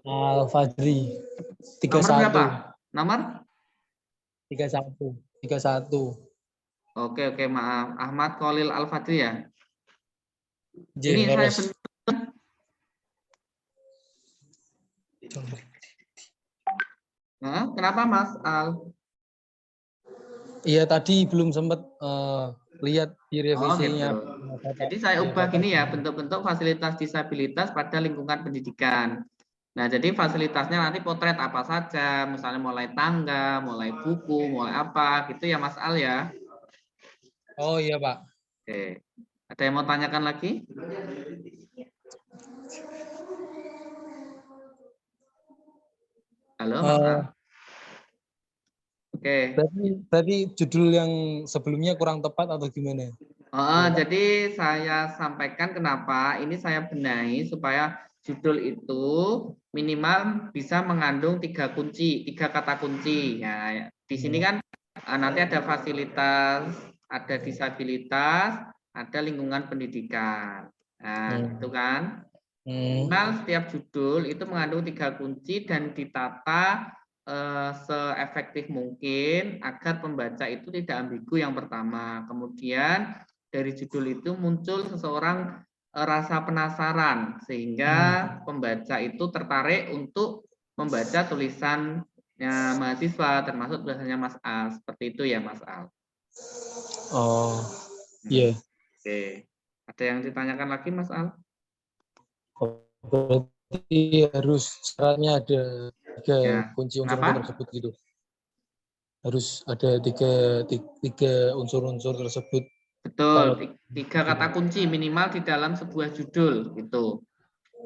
Speaker 7: Al-Fadri.
Speaker 1: Nomor berapa? Nomor?
Speaker 7: 31.
Speaker 1: Oke, maaf. Ahmad Khalil Al-Fadri ya?
Speaker 7: Ini
Speaker 1: Ini saya kenapa Mas Al?
Speaker 7: Iya tadi belum sempat lihat di revisinya.
Speaker 1: Gitu. Jadi saya ubah gini ya, bentuk-bentuk fasilitas disabilitas pada lingkungan pendidikan. Nah, jadi fasilitasnya nanti potret apa saja, misalnya mulai tangga, mulai buku, mulai apa, gitu ya Mas Al ya.
Speaker 7: Oh iya Pak.
Speaker 1: Oke. Ada yang mau tanyakan lagi? Halo Mas Al. Oke.
Speaker 7: Berarti judul yang sebelumnya kurang tepat atau gimana?
Speaker 1: Jadi saya sampaikan kenapa ini saya benahi supaya judul itu minimal bisa mengandung 3 kata kunci. Ya, di sini kan nanti ada fasilitas, ada disabilitas, ada lingkungan pendidikan. Nah, itu kan. Minimal setiap judul itu mengandung 3 kunci dan ditata seefektif mungkin agar pembaca itu tidak ambigu yang pertama. Kemudian dari judul itu muncul seseorang rasa penasaran sehingga pembaca itu tertarik untuk membaca tulisannya mahasiswa termasuk tulisannya Mas Al. Seperti itu ya Mas Al.
Speaker 7: Oh, iya.
Speaker 1: Oke. Ada yang ditanyakan lagi Mas Al?
Speaker 7: Berarti harus syaratnya ada 3
Speaker 1: Ya.
Speaker 7: kunci unsur
Speaker 1: Kenapa?
Speaker 7: tersebut gitu. Harus ada tiga unsur-unsur tersebut.
Speaker 1: Betul, 3 kata kunci minimal di dalam sebuah judul gitu.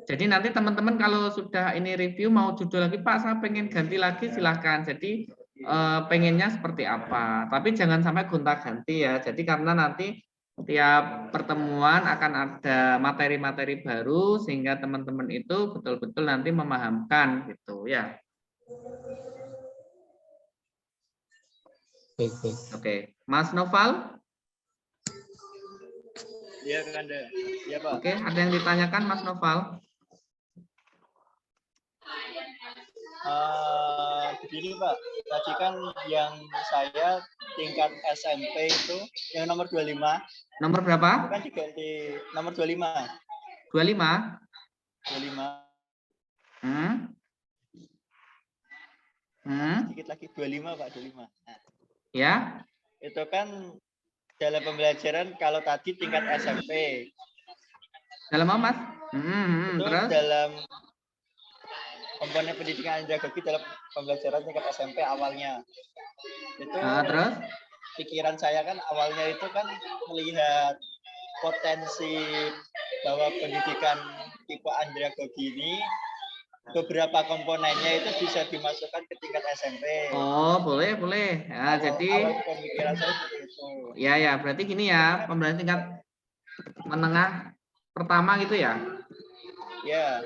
Speaker 1: Jadi nanti teman-teman kalau sudah ini review mau judul lagi Pak, saya pengen ganti lagi silahkan. Jadi pengennya seperti apa. Tapi jangan sampai gonta-ganti ya. Jadi karena nanti tiap pertemuan akan ada materi-materi baru sehingga teman-teman itu betul-betul nanti memahamkan gitu ya.
Speaker 7: Baik.
Speaker 1: Oke, Mas Noval?
Speaker 4: Iya, Kanda. Iya, Pak.
Speaker 1: Oke, ada yang ditanyakan Mas Noval?
Speaker 4: Begini Pak, tadi kan yang saya tingkat SMP itu yang nomor 25.
Speaker 1: Nomor berapa?
Speaker 4: Kan diganti nomor 25.
Speaker 1: 25?
Speaker 4: 25. Sedikit lagi 25 Pak, 25. Nah,
Speaker 1: Ya.
Speaker 4: itu kan dalam pembelajaran kalau tadi tingkat SMP.
Speaker 1: Dalam apa Mas?
Speaker 4: Itu
Speaker 1: Terus?
Speaker 4: dalam komponen pendidikan andragogi dalam pembelajaran tingkat SMP awalnya. Itu
Speaker 1: Terus?
Speaker 4: pikiran saya kan awalnya itu kan melihat potensi bahwa pendidikan tipe andragogi ini beberapa komponennya itu bisa dimasukkan ke tingkat SMP.
Speaker 1: Oh, boleh. Ya, jadi
Speaker 4: pemikiran saya seperti itu.
Speaker 1: ya, berarti gini ya, pembelajaran tingkat menengah pertama gitu ya?
Speaker 4: Ya.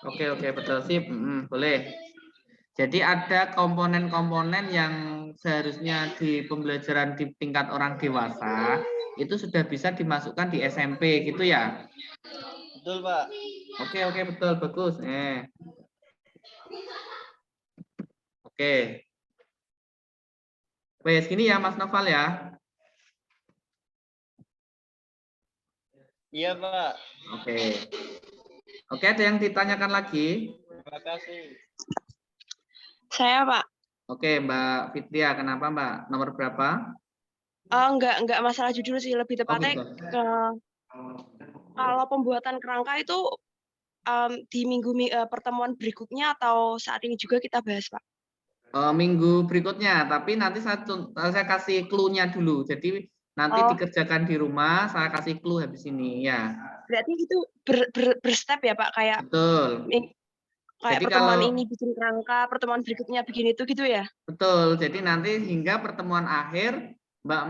Speaker 1: Oke, betul sip. Boleh. Jadi ada komponen-komponen yang seharusnya di pembelajaran di tingkat orang dewasa itu sudah bisa dimasukkan di SMP gitu ya?
Speaker 4: Betul, Pak.
Speaker 1: Oke, betul, bagus. Oke. Wes gini ya Mas Noval ya.
Speaker 4: Iya, Pak.
Speaker 1: Oke, ada yang ditanyakan lagi?
Speaker 4: Terima kasih.
Speaker 6: Saya, Pak.
Speaker 1: Oke, Mbak Fitria, kenapa Mbak? Nomor berapa?
Speaker 6: Enggak masalah judul sih, lebih tepatnya
Speaker 1: gitu.
Speaker 6: kalau pembuatan kerangka itu di pertemuan berikutnya atau saat ini juga kita bahas, Pak?
Speaker 1: Minggu berikutnya, tapi nanti saya kasih clue-nya dulu. Jadi nanti dikerjakan di rumah, saya kasih clue habis ini ya.
Speaker 6: Berarti itu berstep ya, Pak? Kayak
Speaker 1: Betul.
Speaker 6: Kayak
Speaker 1: jadi
Speaker 6: pertemuan ini bikin kerangka, pertemuan berikutnya bikin itu gitu ya?
Speaker 1: Betul. Jadi nanti hingga pertemuan akhir Mbak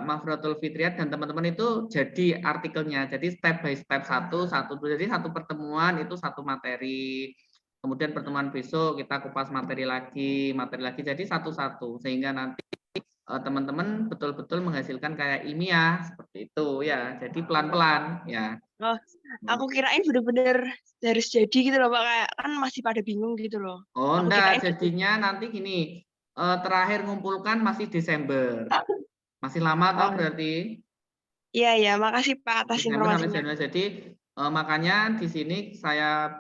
Speaker 1: Mafratul Fitriat dan teman-teman itu jadi artikelnya. Jadi step by step satu. Jadi satu pertemuan itu satu materi. Kemudian pertemuan besok kita kupas materi lagi. Jadi satu-satu sehingga nanti teman-teman betul-betul menghasilkan kayak ilmiah seperti itu ya. Jadi pelan-pelan ya.
Speaker 6: Oh, aku kirain bener-bener harus jadi gitu loh Pak, kayak kan masih pada bingung gitu loh.
Speaker 1: Oh enggak, jadinya nanti gini, terakhir ngumpulkan masih Desember. Masih lama toh berarti?
Speaker 6: Iya, makasih Pak atas informasinya.
Speaker 1: Jadi makanya di sini saya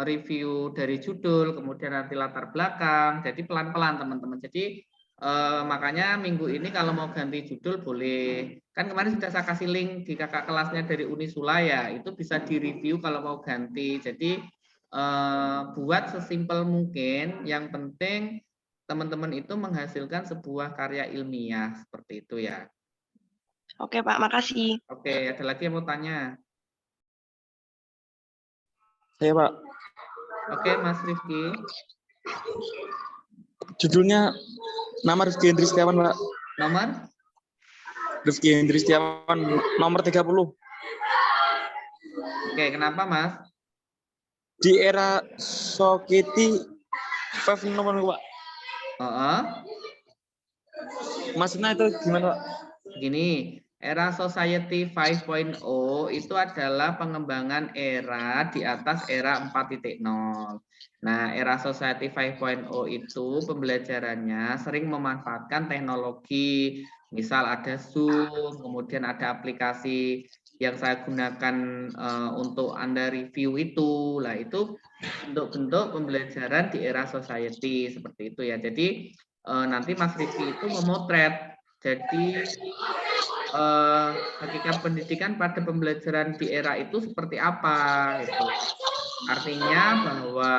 Speaker 1: review dari judul, kemudian nanti latar belakang, jadi pelan-pelan teman-teman. Jadi makanya minggu ini kalau mau ganti judul boleh. Kan kemarin sudah saya kasih link di kakak kelasnya dari Unisula ya, itu bisa direview kalau mau ganti. Jadi buat sesimpel mungkin, yang penting teman-teman itu menghasilkan sebuah karya ilmiah seperti itu ya.
Speaker 6: Oke Pak, makasih.
Speaker 1: Oke, ada lagi yang mau tanya?
Speaker 3: Saya Pak.
Speaker 1: Oke, Mas Rifki.
Speaker 3: Judulnya nama Rifki Hendri Setiawan, Pak.
Speaker 1: Nomor?
Speaker 3: Rifki Hendri Setiawan, nomor 30.
Speaker 1: Oke, kenapa Mas?
Speaker 3: Di era Soketi, 5 nomor Pak. Maksudnya itu gimana, Pak?
Speaker 1: Gini, era society 5.0 itu adalah pengembangan era di atas era 4.0. Nah, era society 5.0 itu pembelajarannya sering memanfaatkan teknologi, misal ada Zoom, kemudian ada aplikasi yang saya gunakan untuk Anda review itu. Lah, itu bentuk-bentuk pembelajaran di era society seperti itu ya. Jadi nanti Mas Rifki itu memotret. Jadi hakikat pendidikan pada pembelajaran di era itu seperti apa gitu. Artinya bahwa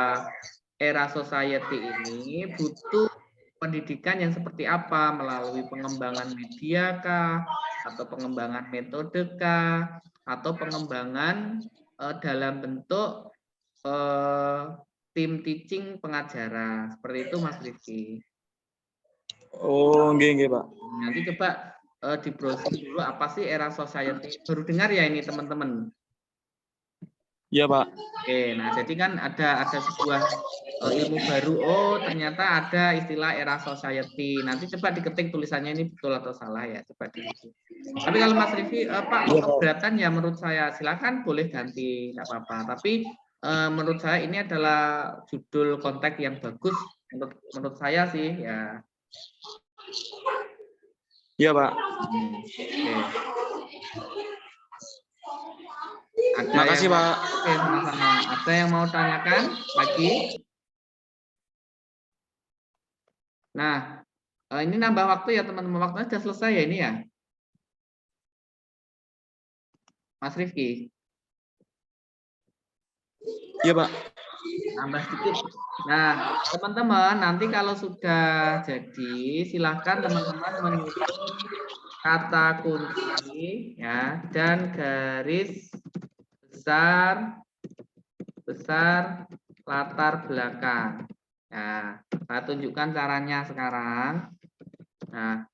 Speaker 1: era society ini butuh pendidikan yang seperti apa, melalui pengembangan media kah, atau pengembangan metode kah, atau pengembangan dalam bentuk tim teaching pengajaran. Seperti itu Mas Rifki.
Speaker 3: Oh, nggih, Pak.
Speaker 1: Nanti coba di browsing dulu apa sih era society. Baru dengar ya ini teman-teman.
Speaker 3: Iya, Pak.
Speaker 1: Oke, nah jadi kan ada sebuah ilmu baru. Oh, ternyata ada istilah era society. Nanti coba diketik tulisannya ini betul atau salah ya. Coba diketik. Tapi kalau Mas Rifki, Pak, keberatan ya menurut saya silakan boleh ganti, nggak apa-apa. Tapi menurut saya ini adalah judul konteks yang bagus menurut saya sih ya.
Speaker 3: Iya, Pak.
Speaker 1: Oke. Ada
Speaker 3: Makasih,
Speaker 1: yang,
Speaker 3: Pak.
Speaker 1: Oke, sama-sama. Ada yang mau tanyakan lagi? Nah, ini nambah waktu ya teman-teman. Waktunya sudah selesai ya ini ya, Mas Rifki.
Speaker 3: Iya, Pak.
Speaker 1: Tambah sedikit. Nah, teman-teman, nanti kalau sudah jadi, silahkan teman-teman menyusun kata kunci ya dan garis besar latar belakang. Nah, saya tunjukkan caranya sekarang. Nah,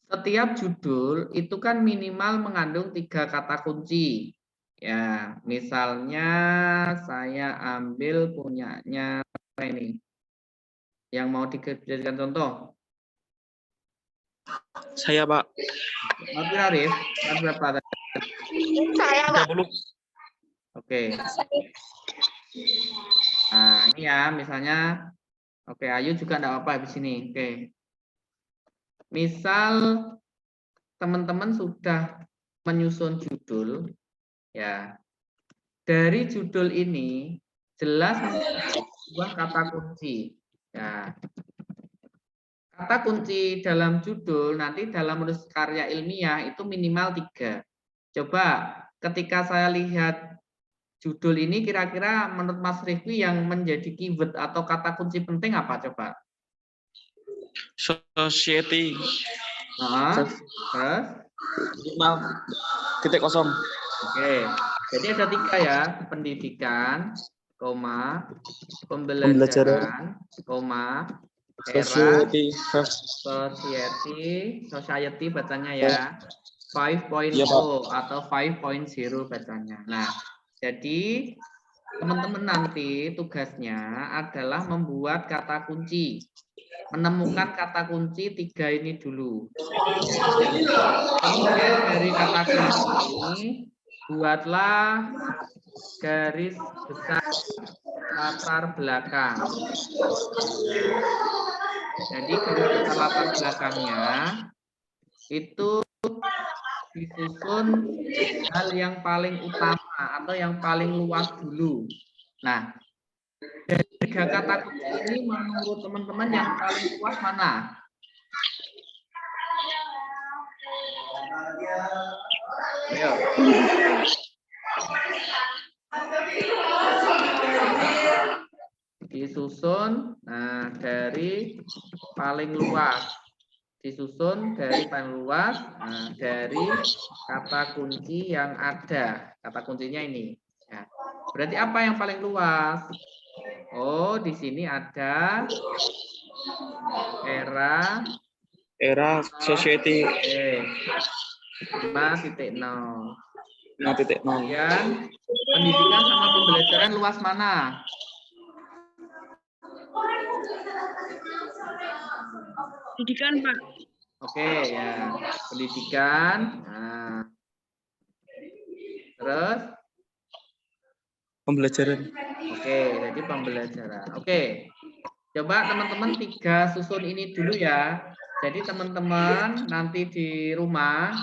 Speaker 1: setiap judul itu kan minimal mengandung 3 kata kunci. Ya, misalnya saya ambil punyanya ini. Yang mau dijadikan contoh.
Speaker 3: Saya, Pak.
Speaker 1: Mas Arif, berapa?
Speaker 5: Saya, Pak.
Speaker 3: 30.
Speaker 1: Oke. Nah, ini ya, misalnya, oke, Ayu juga enggak apa-apa di sini. Oke. Misal teman-teman sudah menyusun judul, ya. Dari judul ini jelas sebuah kata kunci. Ya. Kata kunci dalam judul nanti dalam menulis karya ilmiah itu minimal 3. Coba ketika saya lihat judul ini kira-kira menurut Mas Rifki yang menjadi keyword atau kata kunci penting apa coba?
Speaker 3: Society.
Speaker 1: Nah, terus?
Speaker 3: Titik kosong.
Speaker 1: Oke, jadi ada 3 ya, pendidikan, koma, pembelajaran, koma, era, society bacanya ya, 5.0 atau 5.0 bacanya. Nah, jadi teman-teman nanti tugasnya adalah membuat kata kunci. Menemukan kata kunci 3 ini dulu. Kemudian dari kata kunci ini buatlah garis besar latar belakang. Jadi garis besar latar belakangnya itu disusun hal yang paling utama atau yang paling luas dulu. Nah, dari 3 kata kunci ini menurut teman-teman yang paling luas mana? Ayo. Disusun dari paling luas. Disusun dari paling luas dari kata kunci yang ada. Kata kuncinya ini. Ya. Berarti apa yang paling luas? Oh, di sini ada era
Speaker 3: society.
Speaker 1: 5.0.
Speaker 3: 5.0.
Speaker 1: Kemudian pendidikan sama pembelajaran luas mana?
Speaker 6: Pendidikan, Pak.
Speaker 1: Oke ya, pendidikan. Nah. Terus
Speaker 3: Pembelajaran.
Speaker 1: oke, jadi pembelajaran. Oke. Coba teman-teman 3 susun ini dulu ya. Jadi teman-teman nanti di rumah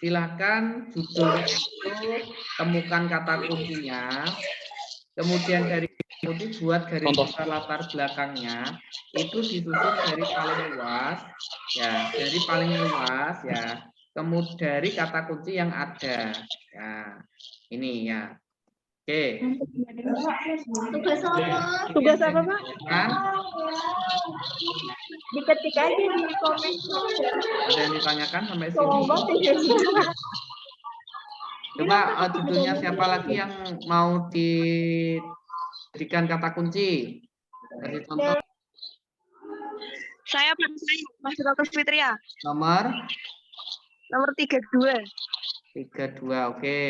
Speaker 1: silakan judul itu temukan kata kuncinya. Kemudian dari kunci buat garis besar latar belakangnya itu disusun dari paling luas ya, dari paling luas ya. Kemudian dari kata kunci yang ada. Ya. Ini ya. Oke.
Speaker 5: Tugas apa, Pak?
Speaker 1: Kan?
Speaker 5: Diketik aja di komen.
Speaker 1: Ada yang ditanyakan sampai sini? Coba judulnya siapa lagi yang mau dijadikan kata kunci? Kasih contoh.
Speaker 6: Saya Pak, Mas Dr. Fitria.
Speaker 1: Nomor
Speaker 6: 32.
Speaker 1: 32, oke.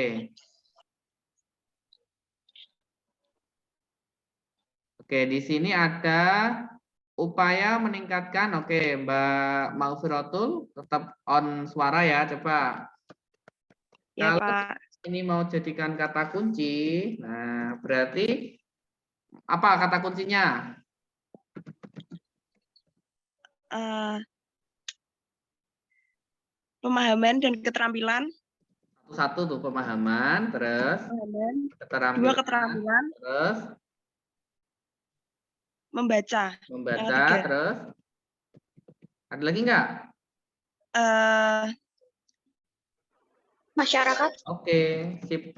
Speaker 1: Oke, di sini ada upaya meningkatkan. Oke, Mbak Maufirotul tetap on suara ya, coba.
Speaker 6: Ya,
Speaker 1: Kalau
Speaker 6: Pak.
Speaker 1: ini mau jadikan kata kunci, nah berarti apa kata kuncinya?
Speaker 6: Pemahaman dan keterampilan.
Speaker 1: Satu tuh pemahaman, terus keterampilan,
Speaker 6: 2 keterampilan.
Speaker 1: terus
Speaker 6: Membaca.
Speaker 1: membaca,
Speaker 6: Yang 3.
Speaker 1: terus ada lagi nggak?
Speaker 5: Masyarakat.
Speaker 1: Oke, sip.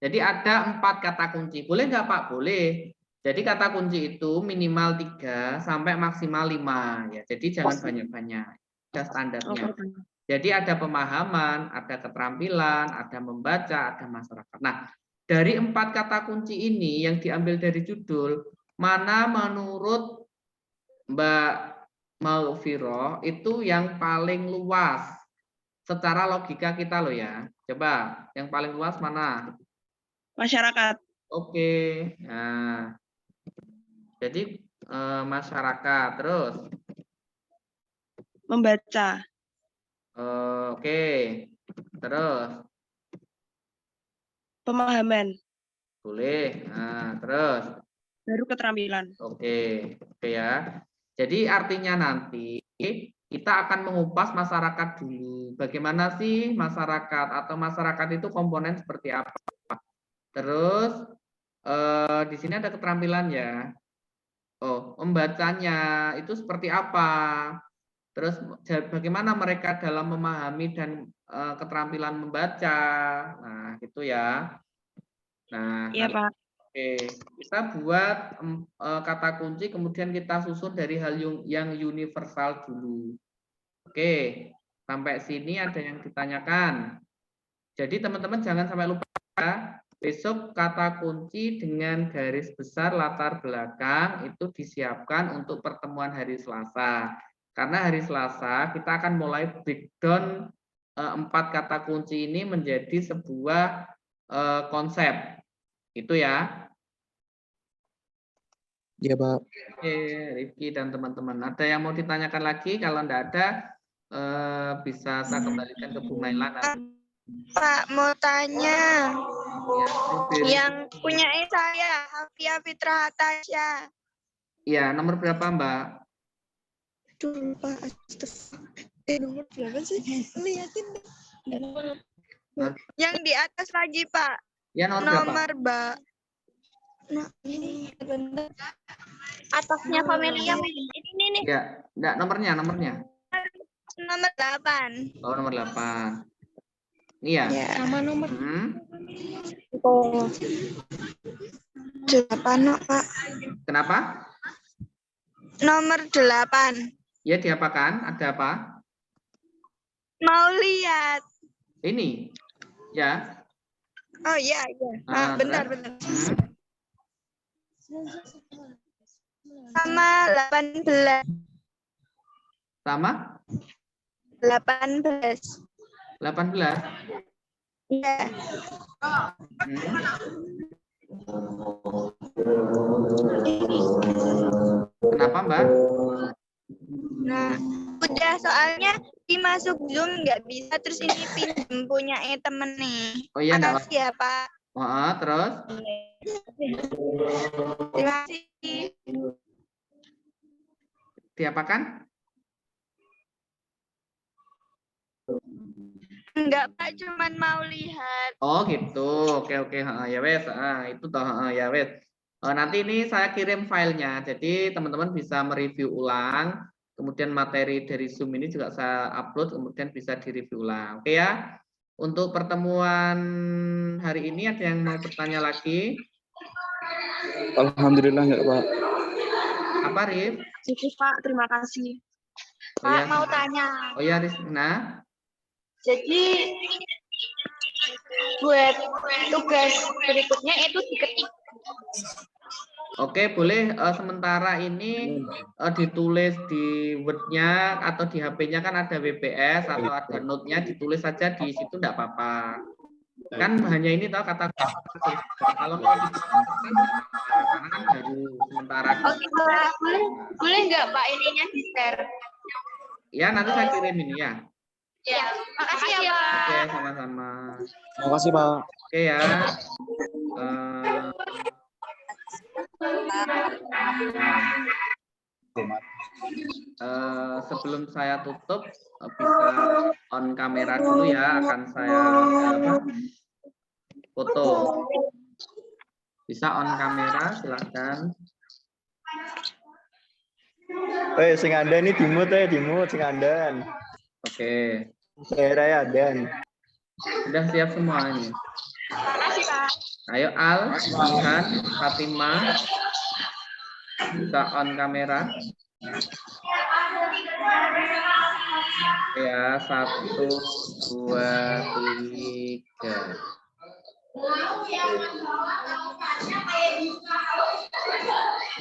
Speaker 1: Jadi ada 4 kata kunci. Boleh nggak Pak? Boleh. Jadi kata kunci itu minimal 3 sampai maksimal 5 ya. Jadi jangan banyak-banyak. Ada standarnya. Jadi ada pemahaman, ada keterampilan, ada membaca, ada masyarakat. Nah, dari 4 kata kunci ini yang diambil dari judul, mana menurut Mbak Maufiroh itu yang paling luas secara logika kita loh ya. Coba yang paling luas mana?
Speaker 6: Masyarakat.
Speaker 1: Oke. Nah, jadi masyarakat, terus
Speaker 6: Membaca.
Speaker 1: oke, terus
Speaker 6: Pemahaman.
Speaker 1: boleh. Nah, terus
Speaker 6: Baru keterampilan.
Speaker 1: oke ya. Jadi artinya nanti kita akan mengupas masyarakat dulu. Bagaimana sih masyarakat atau masyarakat itu komponen seperti apa? Terus di sini ada keterampilan ya. Oh, membacanya itu seperti apa? Terus bagaimana mereka dalam memahami dan keterampilan membaca? Nah, gitu ya. Nah,
Speaker 6: Iya, Pak.
Speaker 1: oke, kita buat kata kunci, kemudian kita susun dari hal yang universal dulu. Oke, sampai sini ada yang ditanyakan. Jadi teman-teman jangan sampai lupa besok kata kunci dengan garis besar latar belakang itu disiapkan untuk pertemuan hari Selasa. Karena hari Selasa kita akan mulai breakdown 4 kata kunci ini menjadi sebuah konsep. Itu ya.
Speaker 3: Iya, Pak.
Speaker 1: Oke, Rifki dan teman-teman. Ada yang mau ditanyakan lagi? Kalau enggak ada, bisa saya kembalikan ke Bu Naila nanti.
Speaker 5: Pak, mau tanya.
Speaker 1: Ya,
Speaker 5: Yang punya saya, Hafia Fitra Tasya.
Speaker 1: iya, nomor berapa, Mbak?
Speaker 5: Aduh, Pak. Nomor berapa sih? Lihatin. Yang di atas lagi, Pak.
Speaker 1: Ya, nomor berapa?
Speaker 5: Nomor, Mbak. Nah, ini bentar. Atasnya familia ini nih.
Speaker 1: Ya, enggak, nomornya.
Speaker 5: Nomor 8.
Speaker 1: Oh, nomor 8. Iya.
Speaker 5: Ya. Sama nomor.
Speaker 1: Oh.
Speaker 5: 8, Pak.
Speaker 1: Kenapa?
Speaker 5: Nomor 8.
Speaker 1: Ya, diapakan? Ada apa?
Speaker 5: Mau lihat.
Speaker 1: Ini. Ya.
Speaker 5: Oh iya. Benar. Sama 18.
Speaker 1: Sama?
Speaker 5: 18.
Speaker 1: 18.
Speaker 5: Iya.
Speaker 1: Kenapa, Mbak?
Speaker 5: Nah,
Speaker 8: Udah, soalnya dimasuk Zoom nggak bisa, terus ini pinjam punya temen nih.
Speaker 1: Oh iya, enggak
Speaker 8: Makasih ya, Pak.
Speaker 1: terus
Speaker 8: Terima kasih.
Speaker 1: diapakan?
Speaker 8: Enggak, Pak, cuman mau lihat.
Speaker 1: Oh gitu, oke ya wes, itu toh ya wes. Nanti ini saya kirim filenya, jadi teman-teman bisa mereview ulang. Kemudian materi dari Zoom ini juga saya upload, kemudian bisa direview ulang. Oke ya. Untuk pertemuan hari ini ada yang mau bertanya lagi?
Speaker 3: Alhamdulillah enggak, Pak.
Speaker 1: Apa, Rif?
Speaker 6: Cukup, Pak. Terima kasih.
Speaker 1: Oh, ya.
Speaker 8: Pak, mau tanya.
Speaker 1: Oh ya, Rizna.
Speaker 8: Jadi buat tugas berikutnya itu diketik.
Speaker 1: Oke, boleh sementara ini ditulis di Word-nya atau di HP-nya kan ada WBS atau ada note-nya, ditulis saja di situ enggak apa-apa. Kan hanya ini tahu kata kalau mau karena kan baru sementara.
Speaker 8: Oke, Pak. Boleh nggak Pak ininya di-share?
Speaker 1: Ya, nanti saya kirim ini ya.
Speaker 8: Ya, makasih ya, Pak.
Speaker 1: Oke, sama-sama.
Speaker 3: Terima kasih, Pak.
Speaker 1: Oke ya. Sebelum saya tutup bisa on kamera dulu ya, akan saya foto. Bisa on kamera, silahkan.
Speaker 4: Sing Anda ini dimut sing Andan.
Speaker 1: Oke.
Speaker 4: Daerah ya, Dan.
Speaker 1: Sudah siap semua ini.
Speaker 8: Makasih, Pak.
Speaker 1: Ayo Al, Ilhan, Fatima. Bisa on kamera. Ya, 1, 2, 3.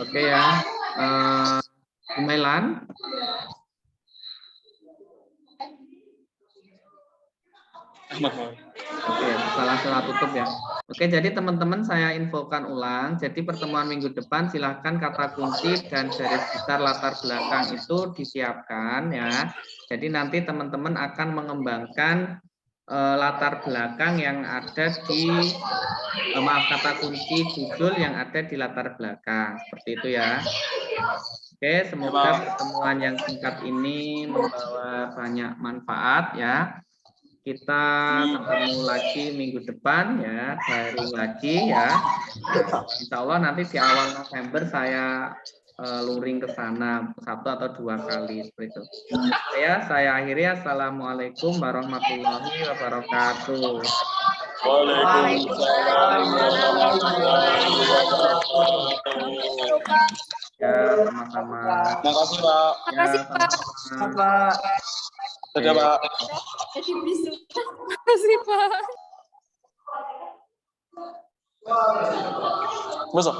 Speaker 1: Oke ya. Gumailan. Oke, salah tutup ya. Oke, jadi teman-teman saya infokan ulang. Jadi pertemuan minggu depan silahkan kata kunci dan garis besar latar belakang itu disiapkan ya. Jadi nanti teman-teman akan mengembangkan latar belakang yang ada di kata kunci judul yang ada di latar belakang. Seperti itu ya. Oke, semoga pertemuan yang singkat ini membawa banyak manfaat ya. Kita ketemu lagi minggu depan ya, baru lagi ya. Insya Allah nanti di awal November saya luring ke sana 1 atau 2 kali seperti itu. Ya, saya akhiri. Assalamualaikum warahmatullahi wabarakatuh.
Speaker 3: Waalaikumsalam.
Speaker 1: Ya, sama-sama.
Speaker 3: Terima kasih, Pak.
Speaker 1: Ya, sama-sama.
Speaker 3: Dadah, Pak.
Speaker 2: Jadi bisu. Makasih, Pak.
Speaker 3: Masuk.